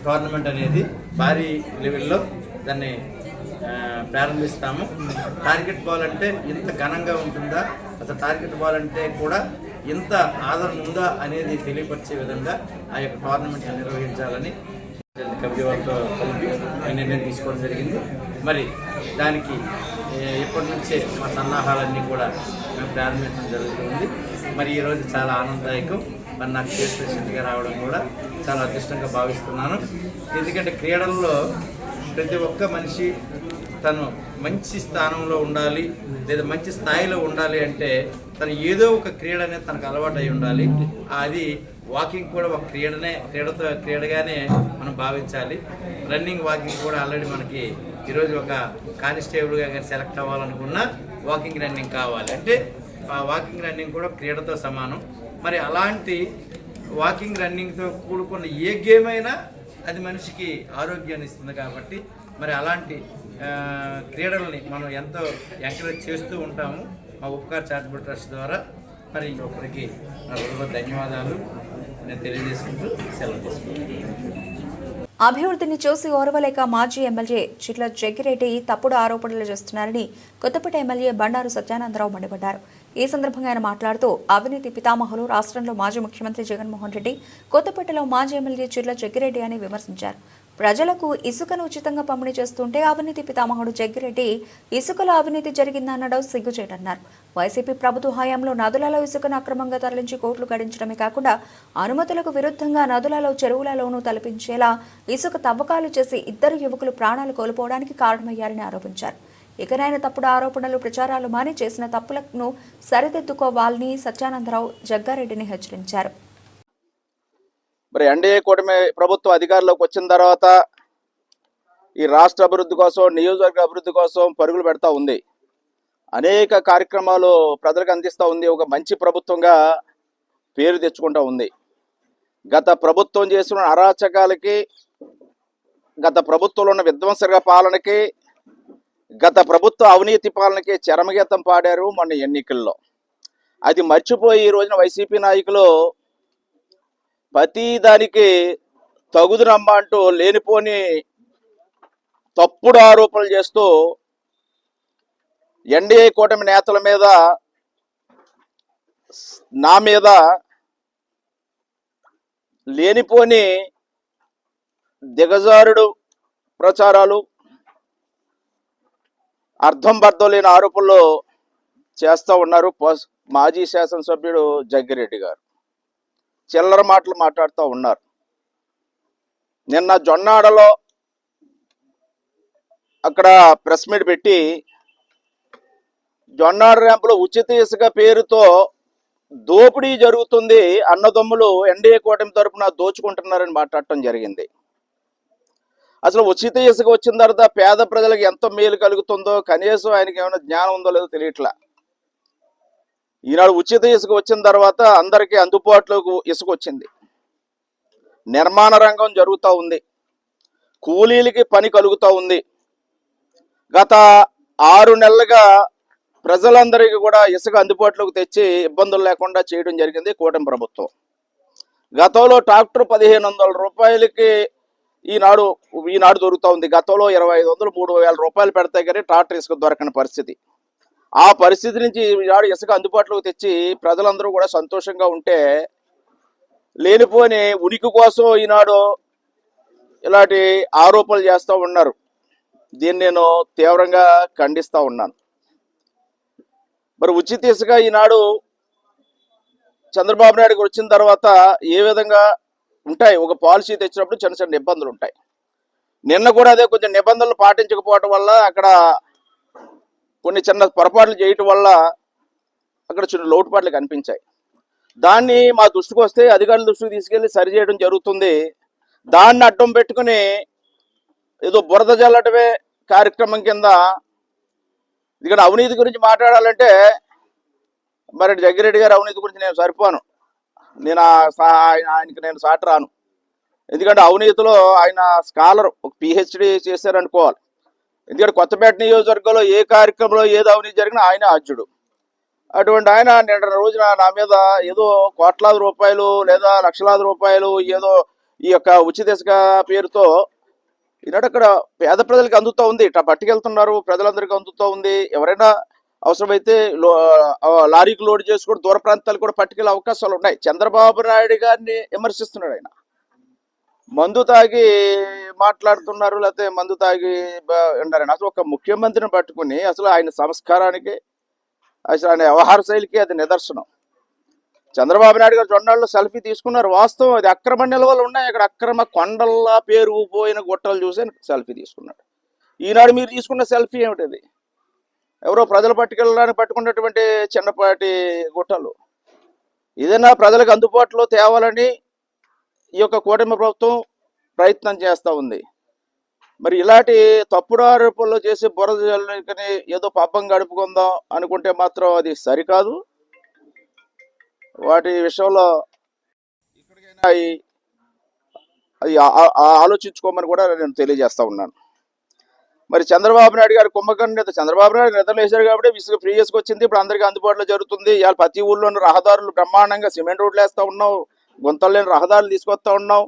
టోర్నమెంట్ అనేది భారీ లెవెల్లో దాన్ని ప్రారంభిస్తాము. టార్గెట్ బాల్ అంటే ఇంత ఘనంగా ఉంటుందా, అసలు టార్గెట్ బాల్ అంటే కూడా ఇంత ఆదరణ ఉందా అనేది తెలియపరిచే విధంగా ఆ యొక్క టోర్నమెంట్ నిర్వహించాలని కబడ్డీ వాళ్ళతో కలిపి నిర్ణయం తీసుకోవడం జరిగింది. మరి దానికి ఇప్పటి నుంచే మా సన్నాహాలన్నీ కూడా మేము ప్రారంభించడం జరుగుతుంది. మరి ఈరోజు చాలా ఆనందదాయకం. మరి నాకు స్టేట్ ప్రెసిడెంట్గా రావడం కూడా చాలా అదృష్టంగా భావిస్తున్నాను. ఎందుకంటే క్రీడల్లో ప్రతి ఒక్క మనిషి తను మంచి స్థానంలో ఉండాలి లేదా మంచి స్థాయిలో ఉండాలి అంటే తను ఏదో ఒక క్రీడ అనేది తనకు అలవాటు అయి ఉండాలి. అది వాకింగ్ కూడా ఒక క్రీడగానే మనం భావించాలి. రన్నింగ్ వాకింగ్ కూడా ఆల్రెడీ మనకి ఈరోజు ఒక కానిస్టేబుల్గా కానీ సెలెక్ట్ అవ్వాలనుకున్నా వాకింగ్ రన్నింగ్ కావాలి. అంటే ఆ వాకింగ్ రన్నింగ్ కూడా క్రీడతో సమానం. మరి అలాంటి వాకింగ్ రన్నింగ్తో కూడుకున్న ఏ గేమ్ అయినా అది మనిషికి ఆరోగ్యాన్ని ఇస్తుంది. కాబట్టి మరి అలాంటి క్రీడల్ని మనం ఎంతో ఎంకరేజ్ చేస్తూ ఉంటాము మా ఉపకార్ చారిటబుల్ ట్రస్ట్ ద్వారా. మరి ఒకరికి నా హృదయపూర్వక ధన్యవాదాలు నేను తెలియజేసుకుంటూ సెలవు తీసుకుంటాను. అభివృద్ధిని చూసి ఓర్వలేక మాజీ ఎమ్మెల్యే చిట్ల జగ్గిరెడ్డి తప్పుడు ఆరోపణలు చేస్తున్నారని కొత్తపేట ఎమ్మెల్యే బండారు సత్యానందరావు మండిపడ్డారు. ఈ సందర్భంగా ఆయన మాట్లాడుతూ అవినీతి పితామహులు రాష్ట్రంలో మాజీ ముఖ్యమంత్రి జగన్మోహన్ రెడ్డి, కొత్తపేటలో మాజీ ఎమ్మెల్యే చిట్ల జగ్గిరెడ్డి అని విమర్శించారు. ప్రజలకు ఇసుకను ఉచితంగా పంపిణీ చేస్తుంటే అవినీతి పితామహుడు జగ్గిరెడ్డి ఇసుకలో అవినీతి జరిగిందనడం సిగ్గుచేటన్నారు. వైసీపీ ప్రభుత్వ హయాంలో నదులలో ఇసుకను అక్రమంగా తరలించి కోట్లు గడించడమే కాకుండా అనుమతులకు విరుద్ధంగా నదులలో చెరువులలోనూ తలపించేలా ఇసుక తవ్వకాలు చేసి 2 యువకులు ప్రాణాలు కోల్పోవడానికి కారణమయ్యారని ఆరోపించారు. ఇకనైనా తప్పుడు ఆరోపణలు ప్రచారాలు మాని చేసిన తప్పులను సరిదిద్దుకోవాలని సత్యానందరావు జగ్గారెడ్డిని హెచ్చరించారు. మరి ఎన్డీఏ కూటమి ప్రభుత్వం అధికారంలోకి వచ్చిన తర్వాత ఈ రాష్ట్ర అభివృద్ధి కోసం, నియోజకవర్గ అభివృద్ధి కోసం పరుగులు పెడతా ఉంది. అనేక కార్యక్రమాలు ప్రజలకు అందిస్తూ ఉంది. ఒక మంచి ప్రభుత్వంగా పేరు తెచ్చుకుంటూ ఉంది. గత ప్రభుత్వం చేసిన అరాచకాలకి, గత ప్రభుత్వంలో ఉన్న విధ్వంసక పాలనకి, గత ప్రభుత్వ అవినీతి పాలనకి చరమగీతం పాడారు మొన్న ఎన్నికల్లో. అది మర్చిపోయి ఈ రోజున వైసీపీ నాయకులు ప్రతి దానికి తగుదునమ్మ అంటూ లేనిపోని తప్పుడు ఆరోపణలు చేస్తూ ఎన్డీఏ కూటమి నేతల మీద, నా మీద లేనిపోని దిగజారుడు ప్రచారాలు, అర్థం బర్థం లేని ఆరోపణలు చేస్తూ ఉన్నారు మాజీ శాసనసభ్యుడు జగ్గిరెడ్డి గారు. చిల్లర మాటలు మాట్లాడుతూ ఉన్నారు. నిన్న జొన్నాడలో అక్కడ ప్రెస్ మీట్ పెట్టి జొన్నాడ ర్యాంపులో ఉచిత ఇసుక పేరుతో దోపిడీ జరుగుతుంది, అన్నదమ్ములు ఎన్డీఏ కూటమి తరపున దోచుకుంటున్నారని మాట్లాడటం జరిగింది. అసలు ఉచిత ఇసుక వచ్చిన తర్వాత పేద ప్రజలకు ఎంత మేలు కలుగుతుందో కనీసం ఆయనకి ఏమైనా జ్ఞానం ఉందో లేదో తెలియట్లా. ఈనాడు ఉచిత ఇసుక వచ్చిన తర్వాత అందరికీ అందుబాటులోకి ఇసుక వచ్చింది. నిర్మాణ రంగం జరుగుతూ ఉంది, కూలీలకి పని కలుగుతూ ఉంది. గత 6 నెలలుగా ప్రజలందరికీ కూడా ఇసుక అందుబాటులోకి తెచ్చి ఇబ్బందులు లేకుండా చేయడం జరిగింది కూటమి ప్రభుత్వం. గతంలో ట్రాక్టర్ 1500 రూపాయలకి ఈనాడు దొరుకుతూ ఉంది. గతంలో 2500, 3000 రూపాయలు పెడితే కానీ ట్రాక్టర్ ఇసుక దొరకని పరిస్థితి. ఆ పరిస్థితి నుంచి ఈనాడు ఇసుక అందుబాటులోకి తెచ్చి ప్రజలందరూ కూడా సంతోషంగా ఉంటే, లేనిపోని ఉనికి కోసం ఈనాడు ఇలాంటి ఆరోపణలు చేస్తూ ఉన్నారు. దీన్ని నేను తీవ్రంగా ఖండిస్తూ ఉన్నాను. మరి ఉచిత ఇసుక ఈనాడు చంద్రబాబు నాయుడు వచ్చిన తర్వాత ఏ విధంగా ఉంటాయి, ఒక పాలసీ తెచ్చినప్పుడు చిన్న చిన్న ఇబ్బందులు ఉంటాయి. నిన్న కూడా అదే కొంచెం నిబంధనలు పాటించకపోవటం వల్ల, అక్కడ కొన్ని చిన్న పొరపాట్లు చేయటం వల్ల అక్కడ చిన్న లోటుపాట్లు కనిపించాయి. దాన్ని మా దృష్టికి వస్తే అధికారుల దృష్టికి తీసుకెళ్లి సరిచేయడం జరుగుతుంది. దాన్ని అడ్డం పెట్టుకుని ఏదో బురద జల్లటమే కార్యక్రమం కింద, ఎందుకంటే అవినీతి గురించి మాట్లాడాలంటే మరి జగ్గిరెడ్డి గారు అవినీతి గురించి నేను సరిపోను, ఆయనకి నేను సాటి రాను. ఎందుకంటే అవినీతిలో ఆయన స్కాలర్, ఒక పిహెచ్డి చేశారనుకోవాలి. ఎందుకంటే కొత్తపేట నియోజకవర్గంలో ఏ కార్యక్రమంలో ఏదో అవినీతి జరిగినా ఆయన అర్జుడు. అటువంటి ఆయన నిన్న రోజున నా మీద ఏదో కోట్లాది రూపాయలు లేదా లక్షలాది రూపాయలు ఏదో ఈ యొక్క ఉచిత ఇసుక పేరుతో ఈనాడు అక్కడ పేద ప్రజలకు అందుతూ ఉంది. ఇట్లా పట్టుకెళ్తున్నారు, ప్రజలందరికీ అందుతూ ఉంది. ఎవరైనా అవసరమైతే లారీకి లోడ్ చేసుకుని దూర ప్రాంతాలు కూడా పట్టుకెళ్ళే అవకాశాలు ఉన్నాయి. చంద్రబాబు నాయుడు గారిని విమర్శిస్తున్నాడు. ఆయన మందు తాగి మాట్లాడుతున్నారు, లేకపోతే మందు తాగి ఉండాలని. అసలు ఒక ముఖ్యమంత్రిని పట్టుకుని అసలు ఆయన సంస్కారానికి, అసలు ఆయన వ్యవహార శైలికి అది నిదర్శనం. చంద్రబాబు నాయుడు గారు జొన్నాళ్ళు సెల్ఫీ తీసుకున్నారు, వాస్తవం. అది అక్రమ నిల్వలు ఉన్నాయి, అక్కడ అక్రమ కొండల్లా పేరుకుపోయిన గుట్టలు చూసి సెల్ఫీ తీసుకున్నాడు. ఈనాడు మీరు తీసుకున్న సెల్ఫీ ఏమిటది? ఎవరో ప్రజలు పట్టుకెళ్ళడానికి పట్టుకున్నటువంటి చిన్నపాటి గుట్టలు. ఏదైనా ప్రజలకు అందుబాటులో తేవాలని ఈ యొక్క కూటమి ప్రభుత్వం ప్రయత్నం చేస్తూ ఉంది. మరి ఇలాంటి తప్పుడు ఆరోపణలు చేసి బురద జల్లుకొని ఏదో పబ్బం గడుపుకుందాం అనుకుంటే మాత్రం అది సరికాదు. వాటి విషయంలో ఇక్కడికైనా అది ఆలోచించుకోమని కూడా నేను తెలియజేస్తా ఉన్నాను. మరి చంద్రబాబు నాయుడు గారి కుంభకర్ణ, చంద్రబాబు నాయుడు నిద్రలు వేశారు కాబట్టి ఇసుక ఫ్రీ చేసుకొచ్చింది, ఇప్పుడు అందరికీ అందుబాటులో జరుగుతుంది. ఇవాళ ప్రతి ఊళ్ళోని రహదారులు బ్రహ్మాండంగా సిమెంట్ రోడ్లు వేస్తూ ఉన్నాం, గుంతలు లేని రహదారులు తీసుకొస్తా ఉన్నాం.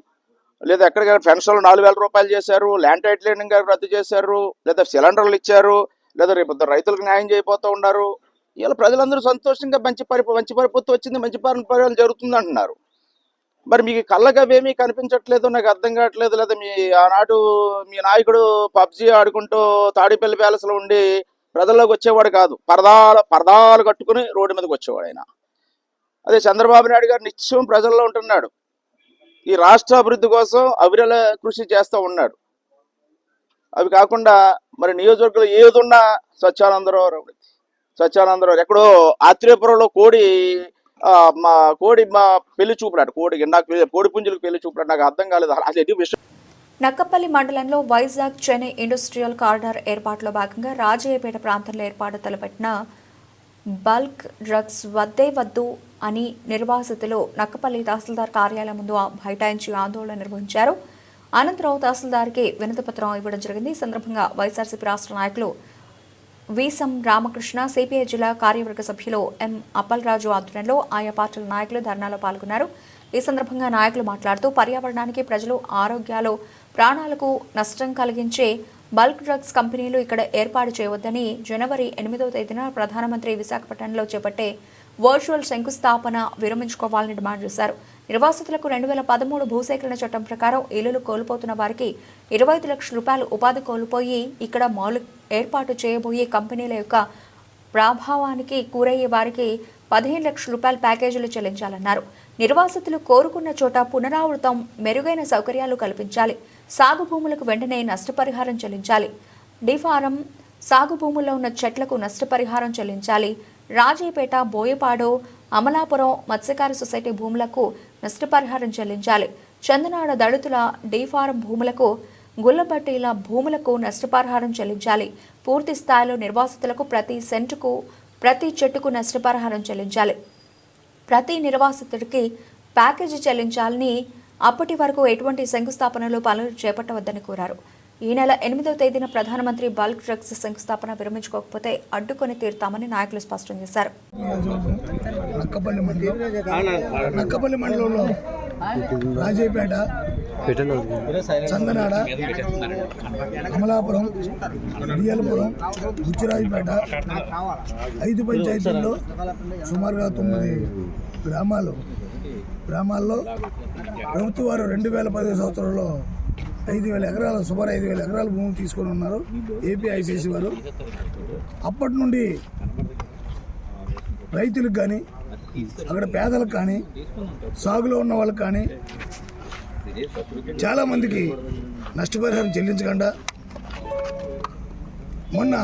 లేదా ఎక్కడికక్కడ పెన్షన్లు 4000 రూపాయలు చేశారు, ల్యాండ్ టైటిలింగ్ రద్దు చేశారు, లేదా సిలిండర్లు ఇచ్చారు, లేదా రేపు రైతులకు న్యాయం చేయబోతూ ఉన్నారు. ఇలా ప్రజలందరూ సంతోషంగా మంచి పరిపత్తి వచ్చింది, మంచి పరిపాలన జరుగుతుంది అంటున్నారు. మరి మీకు కళ్ళకి అవేమీ కనిపించట్లేదు, నాకు అర్థం కావట్లేదు. లేదా ఆనాడు మీ నాయకుడు పబ్జీ ఆడుకుంటూ తాడిపల్లి ప్యాలెస్లో ఉండి ప్రజల్లోకి వచ్చేవాడు కాదు, పరదాలు కట్టుకుని రోడ్డు మీదకి వచ్చేవాడు ఆయన. అదే చంద్రబాబు నాయుడు గారు నిత్యం ప్రజల్లో ఉంటున్నాడు, ఈ రాష్ట్ర అభివృద్ధి కోసం అవిరళ కృషి చేస్తూ ఉన్నాడు. అవి కాకుండా మరి నియోజకవర్గంలో ఏదున్నా సత్యానందరావు ఎక్కడో ఆత్రేయపురంలో కోడి మా పెళ్లి చూపులాడు, కోడి పుంజులకు పెళ్లి చూపులాడు. నాకు అర్థం కాలేదు అసలు ఎన్ని విషయం. నక్కపల్లి మండలంలో వైజాగ్ చెన్నై ఇండస్ట్రియల్ కారిడార్ ఏర్పాటులో భాగంగా రాజయ్యపేట ప్రాంతంలో ఏర్పాటు తలపెట్టిన బల్క్ డ్రగ్స్ వద్దే వద్దు అని నిర్వాసితులు నక్కపల్లి తహసీల్దార్ కార్యాలయం ముందు బైఠాయించి ఆందోళన నిర్వహించారు. అనంతరం తహసీల్దార్కి వినతిపత్రం ఇవ్వడం జరిగింది. ఈ సందర్భంగా వైఎస్ఆర్సీపీ రాష్ట్ర నాయకులు వీసం రామకృష్ణ, సిపిఐ జిల్లా కార్యవర్గ సభ్యులు ఎం అప్పలరాజు ఆధ్వర్యంలో ఆయా పార్టీల నాయకులు ధర్నాలో పాల్గొన్నారు. ఈ సందర్భంగా నాయకులు మాట్లాడుతూ పర్యావరణానికి, ప్రజలు ఆరోగ్యాలు, ప్రాణాలకు నష్టం కలిగించే బల్క్ డ్రగ్స్ కంపెనీలు ఇక్కడ ఏర్పాటు చేయవద్దని జనవరి 8వ తేదీన ప్రధానమంత్రి విశాఖపట్నంలో చేపట్టే వర్చువల్ శంకుస్థాపన విరమించుకోవాలని డిమాండ్ చేశారు. నిర్వాసితులకు 2013 భూసేకరణ చట్టం ప్రకారం ఇళ్లు కోల్పోతున్న వారికి 25 లక్షల రూపాయలు ఉపాధి కోల్పోయి ఇక్కడ మౌలిక ఏర్పాటు చేయబోయే కంపెనీల యొక్క ప్రభావానికి కూరయ్యే వారికి 15 లక్షల రూపాయల ప్యాకేజీలు చెల్లించాలన్నారు. నిర్వాసితులు కోరుకున్న చోట పునరావృతం, మెరుగైన సౌకర్యాలు కల్పించాలి. సాగు భూములకు వెంటనే నష్టపరిహారం చెల్లించాలి. డిఫారం సాగు భూముల్లో ఉన్న చెట్లకు నష్టపరిహారం చెల్లించాలి. రాజయ్యపేట, బోయపాడు, అమలాపురం మత్స్యకార సొసైటీ భూములకు నష్టపరిహారం చెల్లించాలి. చందనాడ దళితుల డిఫారం భూములకు, గుల్లబట్టీల భూములకు నష్టపరిహారం చెల్లించాలి. పూర్తి స్థాయిలో నిర్వాసితులకు ప్రతి సెంటుకు, ప్రతి చెట్టుకు నష్టపరిహారం చెల్లించాలి. ప్రతి నిర్వాసితుడికి ప్యాకేజీ చెల్లించాలని, అప్పటి వరకు ఎటువంటి శంకుస్థాపనలు పనులు చేపట్టవద్దని కోరారు. ఈ నెల 8వ తేదీన ప్రధానమంత్రి బల్క్ డ్రగ్స్ శంకుస్థాపన విరమించుకోకపోతే అడ్డుకొని తీరుతామని నాయకులు స్పష్టం చేశారు. నక్కపల్లి మండలంలో రాజయ్యపేట, చందనాడ, అమలాపురం, బియ్యలపురం, బుచ్చిరాజుపేట 5 పంచాయతీల్లో సుమారుగా 9 గ్రామాల్లో ప్రభుత్వ వారు 2010 సంవత్సరంలో 5,000 ఎకరాలు, సుమారు 5,000 ఎకరాల భూమి తీసుకొని ఉన్నారు ఏపీఐసిసి వారు. అప్పటి నుండి రైతులకు కానీ, అక్కడ పేదలకు కానీ, సాగులో ఉన్న వాళ్ళకి కానీ చాలామందికి నష్టపరిహారం చెల్లించకుండా మొన్న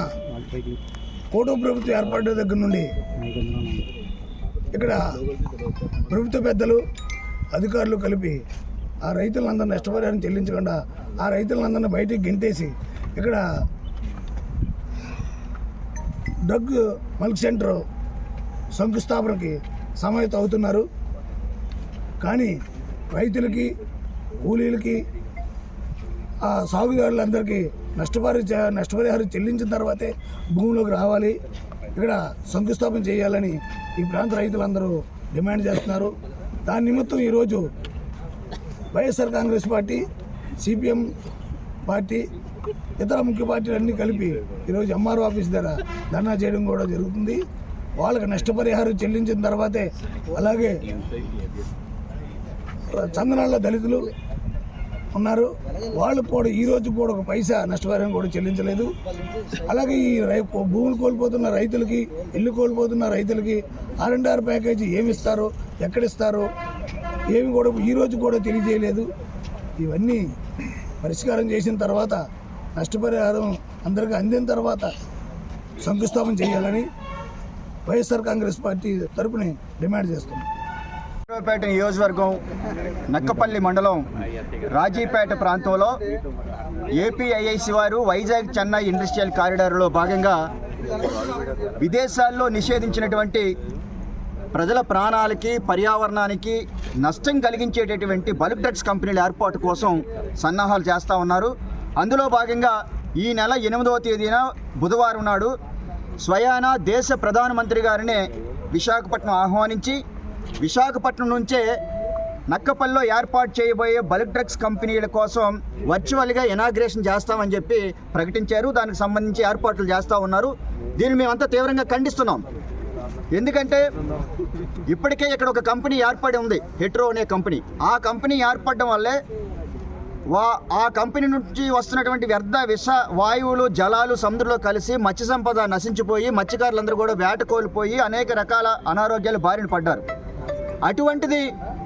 కూటమి ప్రభుత్వం ఏర్పడ్డ దగ్గర నుండి ఇక్కడ ప్రభుత్వ పెద్దలు, అధికారులు కలిపి ఆ రైతులందరూ నష్టపరిహారం చెల్లించకుండా ఆ రైతులందరినీ బయటికి గెంటేసి ఇక్కడ డ్రగ్ మల్క్ సెంటర్ శంకుస్థాపనకి సమాయత్తం అవుతున్నారు. కానీ రైతులకి, కూలీలకి, ఆ సాగుదారులందరికీ నష్టపరిహారం చెల్లించిన తర్వాతే భూమిలోకి రావాలి, ఇక్కడ శంకుస్థాపన చేయాలని ఈ ప్రాంత రైతులందరూ డిమాండ్ చేస్తున్నారు. దాని నిమిత్తం ఈరోజు YSR Congress party, CPM party, ఇతర ముఖ్య పార్టీలన్నీ కలిపి ఈరోజు ఎంఆర్ఓ ఆఫీస్ దగ్గర ధర్నా చేయడం కూడా జరుగుతుంది. వాళ్ళకి నష్టపరిహారం చెల్లించిన తర్వాతే, అలాగే చందనాళ్ళ దళితులు ఉన్నారు, వాళ్ళు కూడా ఈరోజు కూడా 1 పైసా నష్టపరిహారం కూడా చెల్లించలేదు. అలాగే ఈ భూములు కోల్పోతున్న రైతులకి, ఇల్లు కోల్పోతున్న రైతులకి R&R ప్యాకేజీ ఏమి ఇస్తారో, ఎక్కడిస్తారో ఏమి కూడా ఈరోజు కూడా తెలియజేయలేదు. ఇవన్నీ పరిష్కారం చేసిన తర్వాత, నష్టపరిహారం అందరికీ అందిన తర్వాత శంకుస్థాపన చేయాలని వైఎస్ఆర్ కాంగ్రెస్ పార్టీ తరపున డిమాండ్ చేస్తున్నాం. పేట నియోజకవర్గం నక్కపల్లి మండలం రాజీపేట ప్రాంతంలో ఏపీఐఐసి వారు వైజాగ్ చెన్నై ఇండస్ట్రియల్ కారిడార్లో భాగంగా విదేశాల్లో నిషేధించినటువంటి ప్రజల ప్రాణాలకి, పర్యావరణానికి నష్టం కలిగించేటటువంటి బల్క్ డ్రగ్స్ కంపెనీల ఏర్పాటు కోసం సన్నాహాలు చేస్తూ ఉన్నారు. అందులో భాగంగా ఈ నెల 8వ తేదీన బుధవారం నాడు స్వయానా దేశ ప్రధానమంత్రి గారిని విశాఖపట్నం ఆహ్వానించి, విశాఖపట్నం నుంచే నక్కపల్లిలో ఏర్పాటు చేయబోయే బల్క్ డ్రగ్స్ కంపెనీల కోసం వర్చువల్గా ఇనాగ్రేషన్ చేస్తామని చెప్పి ప్రకటించారు. దానికి సంబంధించి ఏర్పాట్లు చేస్తూ ఉన్నారు. దీన్ని మేమంతా తీవ్రంగా ఖండిస్తున్నాం. ఎందుకంటే ఇప్పటికే ఇక్కడ ఒక కంపెనీ ఏర్పడి ఉంది, హెట్రో అనే కంపెనీ. ఆ కంపెనీ ఏర్పడడం వల్లే ఆ కంపెనీ నుంచి వస్తున్నటువంటి వ్యర్థ విష వాయువులు, జలాలు సముద్రంలో కలిసి మత్స్య సంపద నశించిపోయి మత్స్యకారులందరూ కూడా వేట కోల్పోయి అనేక రకాల అనారోగ్యాలు బారిన పడ్డారు. అటువంటిది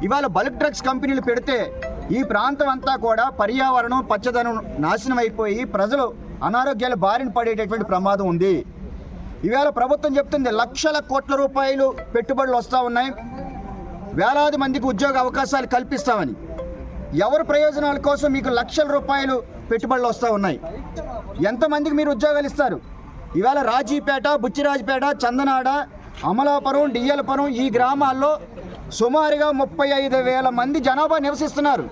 ఇవాళ బల్క్ డ్రగ్స్ కంపెనీలు పెడితే ఈ ప్రాంతం అంతా కూడా పర్యావరణం, పచ్చదనం నాశనం అయిపోయి ప్రజలు అనారోగ్యాల బారిన పడేటటువంటి ప్రమాదం ఉంది. ఇవాళ ప్రభుత్వం చెప్తుంది లక్షల కోట్ల రూపాయలు పెట్టుబడులు వస్తూ ఉన్నాయి, వేలాది మందికి ఉద్యోగ అవకాశాలు కల్పిస్తామని. ఎవరి ప్రయోజనాల కోసం మీకు లక్షల రూపాయలు పెట్టుబడులు వస్తూ ఉన్నాయి? ఎంతమందికి మీరు ఉద్యోగాలు ఇస్తారు? ఇవాళ రాజీపేట, బుచ్చిరాజపేట, చందనాడ, అమలాపురం, డియ్యలపురం ఈ గ్రామాల్లో సుమారుగా 35,000 మంది జనాభా నివసిస్తున్నారు.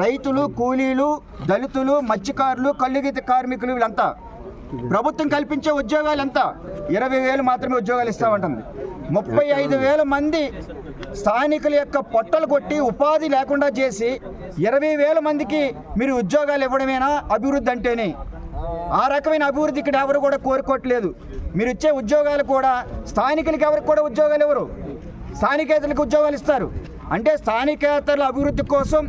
రైతులు, కూలీలు, దళితులు, మత్స్యకారులు, కల్లుగీత కార్మికులు, వీళ్ళంతా. ప్రభుత్వం కల్పించే ఉద్యోగాలు ఎంత? 20,000 మాత్రమే ఉద్యోగాలు ఇస్తామంటుంది. 35,000 మంది స్థానికుల యొక్క పొట్టలు కొట్టి ఉపాధి లేకుండా చేసి 20,000 మందికి మీరు ఉద్యోగాలు ఇవ్వడమేనా అభివృద్ధి అంటేనే? ఆ రకమైన అభివృద్ధి ఇక్కడ ఎవరు కూడా కోరుకోవట్లేదు. మీరు ఇచ్చే ఉద్యోగాలు కూడా స్థానికులకి ఎవరికి కూడా ఉద్యోగాలు ఇవ్వరు, స్థానికేతరులకు ఉద్యోగాలు ఇస్తారు. అంటే స్థానికేతరుల అభివృద్ధి కోసం,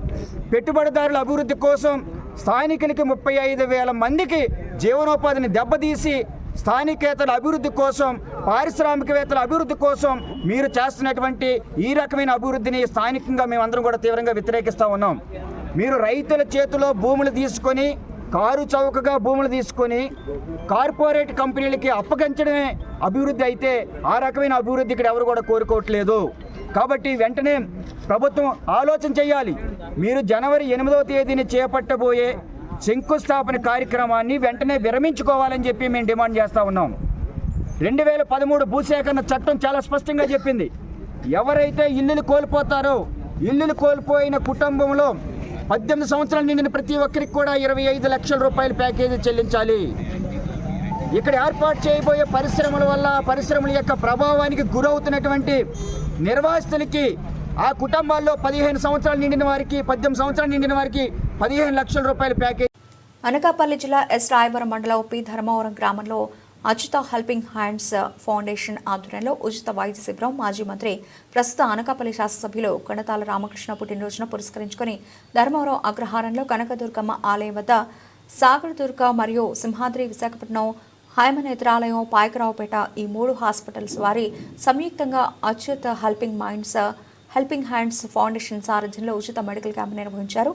పెట్టుబడిదారుల అభివృద్ధి కోసం స్థానికులకి 35,000 మందికి జీవనోపాధిని దెబ్బతీసి స్థానికేతరుల అభివృద్ధి కోసం, పారిశ్రామికవేత్తల అభివృద్ధి కోసం మీరు చేస్తున్నటువంటి ఈ రకమైన అభివృద్ధిని స్థానికంగా మేమందరం కూడా తీవ్రంగా వ్యతిరేకిస్తూ ఉన్నాం. మీరు రైతుల చేతిలో భూములు తీసుకొని, కారు చౌకగా భూములు తీసుకొని కార్పొరేట్ కంపెనీలకి అప్పగించడమే అభివృద్ధి అయితే ఆ రకమైన అభివృద్ధి ఇక్కడ ఎవరు కూడా కోరుకోవట్లేదు. కాబట్టి వెంటనే ప్రభుత్వం ఆలోచన చేయాలి. మీరు జనవరి 8వ తేదీని చేపట్టబోయే శంకుస్థాపన కార్యక్రమాన్ని వెంటనే విరమించుకోవాలని చెప్పి మేము డిమాండ్ చేస్తూ ఉన్నాం. 2013 భూసేకరణ చట్టం చాలా స్పష్టంగా చెప్పింది, ఎవరైతే ఇల్లులు కోల్పోతారో, ఇల్లులు కోల్పోయిన కుటుంబంలో 18 సంవత్సరాలు నిండిన ప్రతి ఒక్కరికి కూడా 25 లక్షల రూపాయల ప్యాకేజీ చెల్లించాలి. ఇక్కడ ఏర్పాటు చేయబోయే పరిశ్రమల వల్ల పరిశ్రమల యొక్క ప్రభావానికి గురవుతున్నటువంటి నిర్వాసితులకి, ఆ కుటుంబాల్లో 15 సంవత్సరాలు నిండిన వారికి, 18 సంవత్సరాలు నిండిన వారికి 15 లక్షల రూపాయల ప్యాకేజీ. అనకాపల్లి జిల్లా ఎస్ రాయవరం మండలం పి ధర్మవరం గ్రామంలో అచ్యుత హెల్పింగ్ హ్యాండ్స్ ఫౌండేషన్ ఆధ్వర్యంలో ఉచిత వైద్య శిబిరం మాజీ మంత్రి, ప్రస్తుత అనకాపల్లి శాసనసభ్యులు కొణతాల రామకృష్ణ పుట్టినరోజును పురస్కరించుకుని ధర్మవరం అగ్రహారంలో కనకదుర్గమ్మ ఆలయం వద్ద సాగరదుర్గ మరియు సింహాద్రి, విశాఖపట్నం హైమనేత్రాలయం, పాయకరావుపేట ఈ 3 హాస్పిటల్స్ వారి సంయుక్తంగా అచ్యుత హెల్పింగ్ హ్యాండ్స్ ఫౌండేషన్ సారథ్యంలో ఉచిత మెడికల్ క్యాంప్ నిర్వహించారు.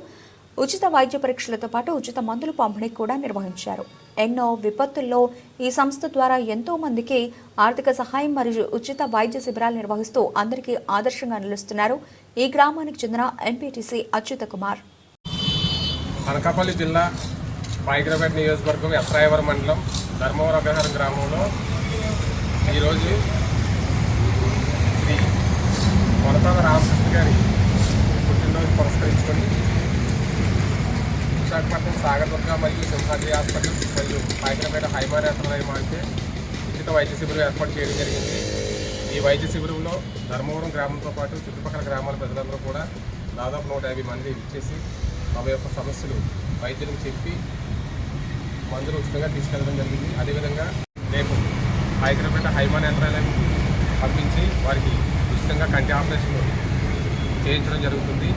ఉచిత వైద్య పరీక్షలతో పాటు ఉచిత మందులు పంపిణీ కూడా నిర్వహించారు. ఎన్నో విపత్తుల్లో ఈ సంస్థ ద్వారా ఎంతో మందికి ఆర్థిక సహాయం మరియు ఉచిత వైద్య శిబిరాలు నిర్వహిస్తూ అందరికీ ఆదర్శంగా నిలుస్తున్నారు ఈ గ్రామానికి చెందిన ఎంపీటీసీ అచ్యుత కుమార్. అనకాపల్లి జిల్లా పాయకరావుపేట నియోజకవర్గం ఎస్ రాయవరం మండలం ధర్మవరం అగ్రహారం గ్రామంలో ఈరోజు శ్రీ కొణతాల రామకృష్ణ గారి పుట్టినరోజు పురస్కరించుకొని విశాఖపట్నం సాగరదుర్గ మరియు సింహాద్రి హాస్పిటల్స్ మరియు పాయకరావుపేట హైమనేత్రాలయం అంటే ఉచిత వైద్య శిబిరం ఏర్పాటు చేయడం జరిగింది. ఈ వైద్య శిబిరంలో ధర్మవరం గ్రామంతో పాటు చుట్టుపక్కల గ్రామాల ప్రజలందరూ కూడా దాదాపు 150 మంది ఇచ్చేసి తమ యొక్క సమస్యలు వైద్యులకు చెప్పి మందులు ఉచితంగా తీసుకెళ్ళడం జరిగింది. అదేవిధంగా రేపు పాయకరావుపేట హైమనేత్రాలయం పంపించి వారికి ఉచితంగా కంటి ఆపరేషన్లు చేయించడం జరుగుతుంది.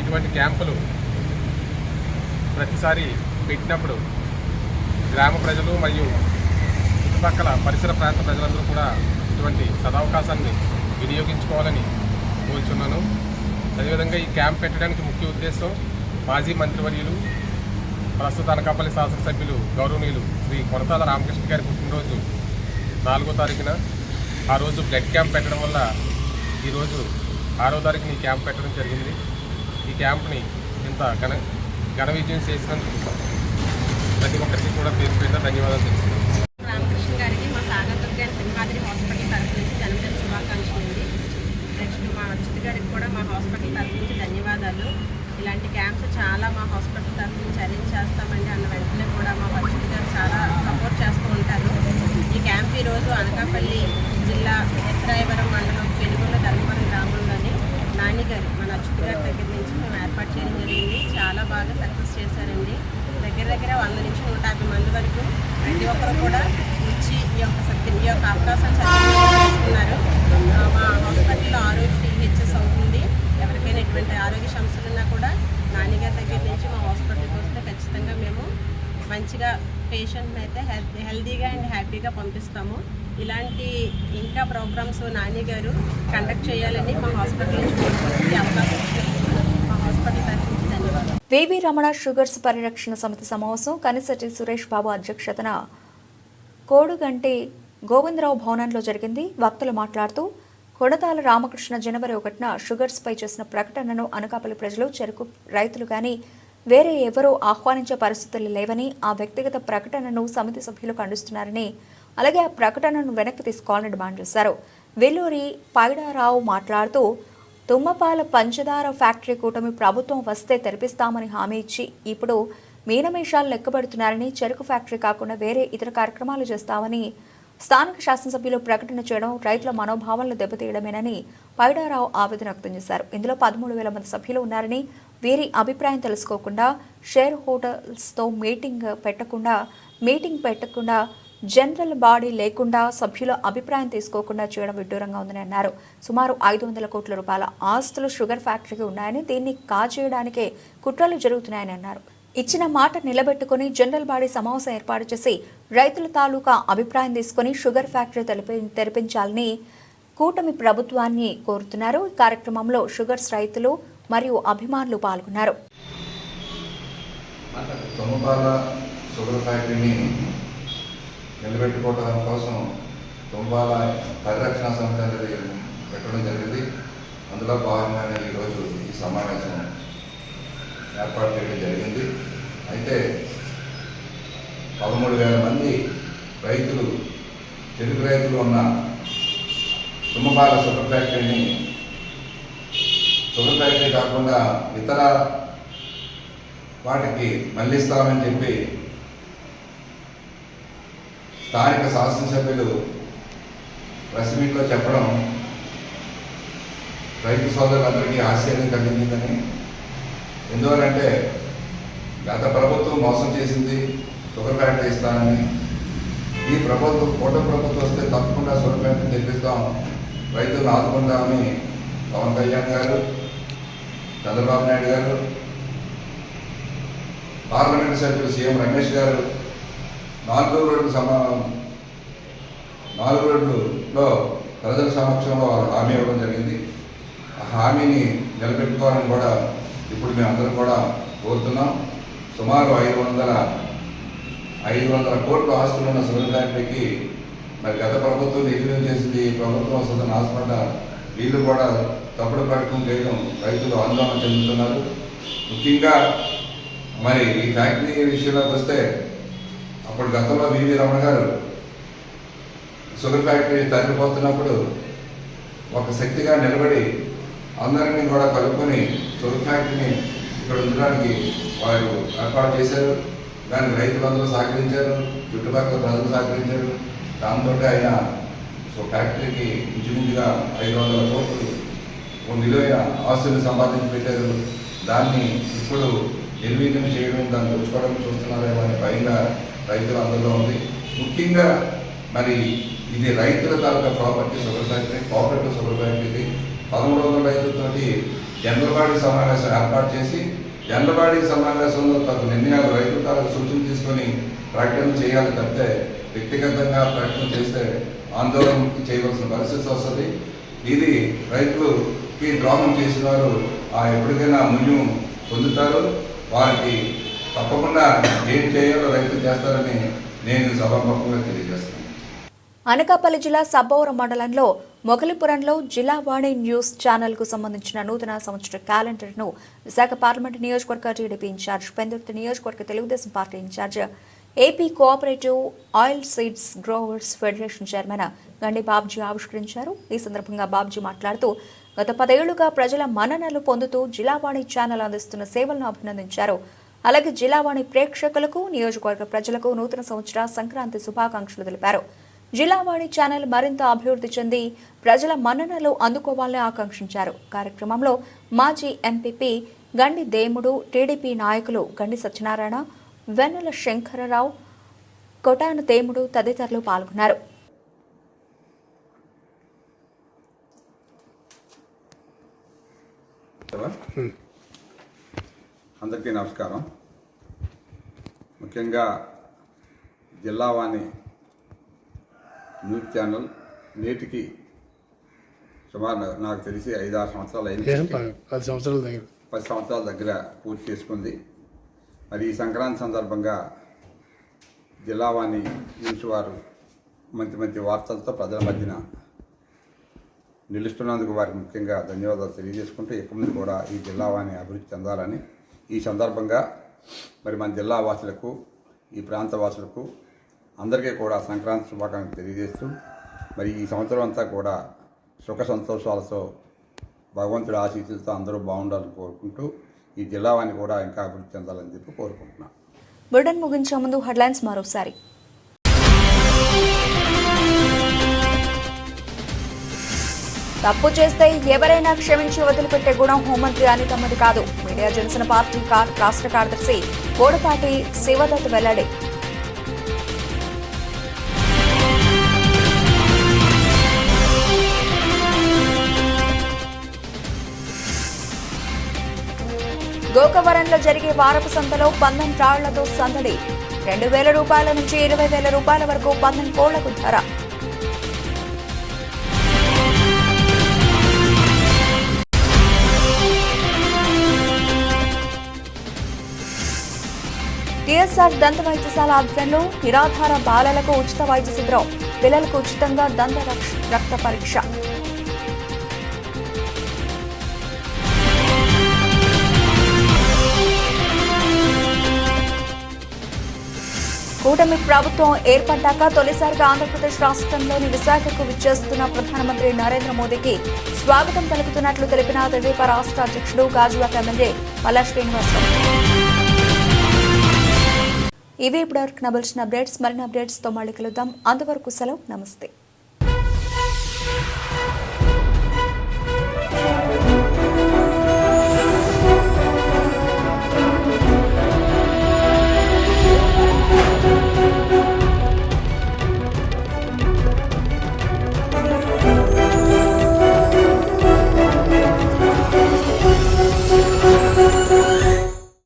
ఇటువంటి క్యాంపులు ప్రతిసారి పెట్టినప్పుడు గ్రామ ప్రజలు మరియు చుట్టుపక్కల పరిసర ప్రాంత ప్రజలందరూ కూడా ఇటువంటి సదవకాశాన్ని వినియోగించుకోవాలని కోరుచున్నాను. అదేవిధంగా ఈ క్యాంప్ పెట్టడానికి ముఖ్య ఉద్దేశం మాజీ మంత్రివర్యులు, ప్రస్తుత అనకాపల్లి శాసనసభ్యులు గౌరవనీయులు శ్రీ కొణతాల రామకృష్ణ గారి పుట్టినరోజు 4వ తారీఖున. ఆ రోజు బ్లడ్ క్యాంప్ పెట్టడం వల్ల ఈరోజు 6వ తారీఖున ఈ క్యాంప్ పెట్టడం జరిగింది. ఈ క్యాంప్ని ఇంత ఘన విజయం చేసినందుకు ప్రతి ఒక్కరికి కూడా పేరు పేరున ధన్యవాదాలు తెలుస్తున్నాను. రామకృష్ణ గారికి మా సాగరదుర్గ సింహాద్రి హాస్పిటల్ తరఫు నుంచి జన్మదిన శుభాకాంక్షలు అండి. నెక్స్ట్ మా అచ్యుత్ గారికి కూడా మా హాస్పిటల్ తరఫు నుంచి ధన్యవాదాలు. ఇలాంటి క్యాంప్స్ చాలా మా హాస్పిటల్ తరఫు నుంచి అరేంజ్ చేస్తామండి అన్న వెంటనే కూడా మా అచ్యుత్ గారు చాలా సపోర్ట్ చేస్తూ ఉంటారు. ఈ క్యాంప్ ఈరోజు అనకాపల్లి జిల్లా ఎస్ రాయవరం మండలం పెనుగొండ ధర్మవరం గ్రామంలోని నానిగారు మన అచ్యుత్ గారి దగ్గర నుంచి మేము ఏర్పాటు చేయడం జరిగింది. చాలా బాగా సక్సెస్ చేశారండి. దగ్గర 100 నుంచి 150 మంది వరకు ప్రతి ఒక్కరు కూడా వచ్చి ఈ యొక్క అవకాశాన్ని సద్వినియోగం చేసుకున్నారు. మా హాస్పిటల్లో ఆరోగ్య టీహెచ్ఎస్ అవుతుంది. ఎవరికైనా ఎటువంటి ఆరోగ్య సమస్యలు ఉన్నా కూడా నాన్నగారి దగ్గర నుంచి మా హాస్పిటల్కి వస్తే ఖచ్చితంగా మేము మంచిగా పేషెంట్ని అయితే హెల్తీగా అండ్ హ్యాపీగా పంపిస్తాము. ఇలాంటి ఇంకా ప్రోగ్రామ్స్ నాని గారు కండక్ట్ చేయాలని మా హాస్పిటల్ నుంచి అవకాశం మా హాస్పిటల్ తరఫు నుంచి ధన్యవాదాలు. వివి రమణ షుగర్స్ పరిరక్షణ సమితి సమావేశం కనిసటి సురేష్ బాబు అధ్యక్షతన కోడుగంటి గోవిందరావు భవనంలో జరిగింది. వక్తలు మాట్లాడుతూ కొడతాల రామకృష్ణ జనవరి 1న షుగర్స్పై చేసిన ప్రకటనను అనకాపల్లి ప్రజలు, చెరకు రైతులు కానీ వేరే ఎవరూ ఆహ్వానించే పరిస్థితులు లేవని, ఆ వ్యక్తిగత ప్రకటనను సమితి సభ్యులు ఖండిస్తున్నారని, అలాగే ఆ ప్రకటనను వెనక్కి తీసుకోవాలని డిమాండ్ చేశారు. వెల్లూరి పైడారావు మాట్లాడుతూ తుమ్మపాల పంచదార ఫ్యాక్టరీ కూటమి ప్రభుత్వం వస్తే తెరిపిస్తామని హామీ ఇచ్చి ఇప్పుడు మీనమేషాలు లెక్కబెడుతున్నారని, చెరకు ఫ్యాక్టరీ కాకుండా వేరే ఇతర కార్యక్రమాలు చేస్తామని స్థానిక శాసనసభ్యులు ప్రకటన చేయడం రైతుల మనోభావాలను దెబ్బతీయడమేనని పైడారావు ఆవేదన వ్యక్తం చేశారు. ఇందులో 13,000 మంది సభ్యులు ఉన్నారని, వీరి అభిప్రాయం తెలుసుకోకుండా షేర్ హోల్డర్స్తో మీటింగ్ పెట్టకుండా జనరల్ బాడీ లేకుండా సభ్యుల అభిప్రాయం తీసుకోకుండా చేయడం విడ్డూరంగా ఉందని అన్నారు. సుమారు 500 కోట్ల రూపాయల ఆస్తులు షుగర్ ఫ్యాక్టరీకి ఉన్నాయని, దీన్ని కాజేయడానికే కుట్రలు జరుగుతున్నాయని అన్నారు. ఇచ్చిన మాట నిలబెట్టుకుని జనరల్ బాడీ సమావేశం ఏర్పాటు చేసి రైతుల తాలూకా అభిప్రాయం తీసుకుని షుగర్ ఫ్యాక్టరీ తెరిపించాలని కూటమి ప్రభుత్వాన్ని కోరుతున్నారు. ఈ కార్యక్రమంలో షుగర్స్ రైతులు మరియు అభిమానులు పాల్గొన్నారు. షుగర్ ఫ్యాక్టరీని నిలబెట్టుకోవడం కోసం తుమ్బాల పరిరక్షణ సమితి అనేది పెట్టడం జరిగింది. అందులో భాగంగానే ఈరోజు ఈ సమావేశం ఏర్పాటు చేయడం జరిగింది. అయితే 13,000 మంది రైతులు, చెరుకు రైతులు ఉన్న తుమ్మపాల షుగర్ ఫ్యాక్టరీ కాకుండా ఇతర వాటికి మళ్ళిస్తామని చెప్పి స్థానిక శాసనసభ్యులు ప్రెస్ మీట్లో చెప్పడం రైతు సోదరులందరికీ ఆశ్చర్యం కలిగిందని. ఎందువలంటే గత ప్రభుత్వం మోసం చేసింది, షుగర్ ఫ్యాక్టరీ ఇస్తానని. ఈ ప్రభుత్వం కూటమి ప్రభుత్వం వస్తే తప్పకుండా షుగర్ ఫ్యాక్టరీ తెప్పిస్తాం, రైతులను ఆదుకుంటామని పవన్ కళ్యాణ్ గారు, చంద్రబాబు నాయుడు గారు, పార్లమెంటు సభ్యులు సీఎం రమేష్ గారు 4 రోడ్లలో ప్రజల సమక్షంలో హామీ ఇవ్వడం జరిగింది. ఆ హామీని నిలబెట్టుకోవాలని కూడా ఇప్పుడు మేమందరం కూడా కోరుతున్నాం. సుమారు 500 కోట్ల ఆస్తులు ఉన్న షుగర్ ఫ్యాక్టరీకి మరి గత ప్రభుత్వం నిర్ణయం చేసింది, ప్రభుత్వం వస్తుందని ఆశపడ్డ వీళ్ళు కూడా తప్పుడు ప్రకటన చేయడం రైతులు ఆందోళన చెందుతున్నారు. ముఖ్యంగా మరి ఈ ఫ్యాక్టరీ విషయంలోకి వస్తే అప్పుడు గతంలో వివి రమణ గారు షుగర్ ఫ్యాక్టరీ తరలిపోతున్నప్పుడు ఒక శక్తిగా నిలబడి అందరినీ కూడా కలుపుకొని షుగర్ ఫ్యాక్టరీని ఇక్కడ ఉంచడానికి వారు ఏర్పాటు చేశారు. దానికి రైతులందరూ సహకరించారు, చుట్టుపక్కల ప్రజలు సహకరించారు. దాంతో ఆయన ఫ్యాక్టరీకి ఇంచుమించుగా 500 కోట్లు విలువైన ఆస్తులు సంపాదించి పెట్టారు. దాన్ని ఇప్పుడు నిర్వీర్యం చేయడం, దాన్ని దోచుకోవడం చూస్తున్నారేమో అని భయంగా రైతులు అందరిలో ఉంది. ముఖ్యంగా మరి ఇది రైతుల తాలూకా property sugar factory, cooperative sugar factory. 1300 రైతులతోటి జనరల్ బాడీ సమావేశం ఏర్పాటు చేసి జనరల్ బాడీ సమావేశంలో తగు నిర్ణయాలు రైతుల తాలూకా సూచనలు తీసుకొని ప్రకటన చేయాలి తప్పితే వ్యక్తిగతంగా ప్రకటన చేస్తే ఆందోళన చేయవలసిన పరిస్థితి వస్తుంది. ఇది రైతులకి ద్రోహం చేసిన వారు ఎప్పటికైనా మూల్యం పొందుతారు. వారికి తప్పకుండా ఏం చేయాలో రైతులు చేస్తారని నేను సభాముఖంగా తెలియజేస్తాను. అనకాపల్లి జిల్లా సబ్బవరం మండలంలో మొగలిపురంలో జిల్లా వాణి న్యూస్ ఛానల్కు సంబంధించిన నూతన సంవత్సర క్యాలెండర్ను విశాఖ పార్లమెంటు నియోజకవర్గ టీడీపీ ఇన్ఛార్జ్, పెందుర్తి నియోజకవర్గ Telugu Desam party incharge, AP cooperative oil seeds growers federation chairman Gandi Babji ఆవిష్కరించారు. ఈ సందర్భంగా బాబ్జీ మాట్లాడుతూ గత 10 ఏళ్లుగా ప్రజల మన్ననలు పొందుతూ జిల్లావాణి ఛానల్ అందిస్తున్న సేవలను అభినందించారు. అలాగే జిల్లావాణి ప్రేక్షకులకు, నియోజకవర్గ ప్రజలకు నూతన సంవత్సర సంక్రాంతి శుభాకాంక్షలు తెలిపారు. జిల్లావాణి ఛానల్ మరింత అభివృద్ధి చెంది ప్రజల మన్ననలు అందుకోవాలని ఆకాంక్షించారు. కార్యక్రమంలో మాజీ ఎంపీపీ గండి దేముడు, టీడీపీ నాయకులు గండి సత్యనారాయణ, వెన్నెల శంకరరావు, కొటాను దేముడు తదితరులు పాల్గొన్నారు. అందరికీ నమస్కారం. ముఖ్యంగా జిల్లావాణి న్యూస్ ఛానల్ నేటికి సుమారు నాకు తెలిసి 5-6 సంవత్సరాలు అయింది. 10 సంవత్సరాల దగ్గర పూర్తి చేసుకుంది. మరి ఈ సంక్రాంతి సందర్భంగా జిల్లావాణి న్యూస్ వారు మంచి మంచి వార్తలతో ప్రజల మధ్యన నిలుస్తున్నందుకు వారికి ముఖ్యంగా ధన్యవాదాలు తెలియజేసుకుంటూ ఇక ముందు కూడా ఈ జిల్లా వాణి అభివృద్ధి చెందాలని ఈ సందర్భంగా మరి మన జిల్లా వాసులకు ఈ ప్రాంత వాసులకు అందరికీ కూడా సంక్రాంతి శుభాకాంక్షలు తెలియజేస్తూ మరి ఈ సంవత్సరం అంతా కూడా సుఖ సంతోషాలతో భగవంతుడి ఆశీస్సులతో అందరూ బాగుండాలని కోరుకుంటూ ఈ జిల్లావాన్ని కూడా ఇంకా అభివృద్ధి చెందాలని చెప్పి కోరుకుంటున్నాను. బులెటిన్ ముగించే ముందు హెడ్లైన్స్ మరోసారి. తప్పు చేస్తే ఎవరైనా క్షమించి వదిలిపెట్టే గుణం హోంమంత్రి అనితమ్మది కాదు. మీడియా జనసేన పార్టీ రాష్ట్ర కార్యదర్శి బోడపాటి శివదత్ వెల్లడి. గోకవరంలో జరిగే వారపు సంతలో పందెం రాళ్లతో సందడి. 2,000 రూపాయల నుంచి 20,000 రూపాయల వరకు పందెం కోళ్లకు ధర. టీఎస్ఆర్ దంత వైద్యశాల ఆధ్వర్యంలో నిరాధార బాలలకు ఉచిత వైద్య శిబిరం. పిల్లలకు ఉచితంగా దంత రక్త పరీక్ష. కూటమి ప్రభుత్వం ఏర్పడ్డాక తొలిసారిగా ఆంధ్రప్రదేశ్ రాష్ట్రంలోని విశాఖకు విచ్చేస్తున్న ప్రధానమంత్రి నరేంద్ర మోదీకి స్వాగతం పలుకుతున్నట్లు తెలిపిన తెదేపా రాష్ట్ర అధ్యక్షుడు గాజువాక ఎమ్మెల్యే పల్లా శ్రీనివాసరావు. ఇవి ఇప్పటివరకు నబల్చిన అప్డేట్స్. మరిన్ని అప్డేట్స్తో మళ్ళీ కలుద్దాం. అంతవరకు సెలవు. నమస్తే.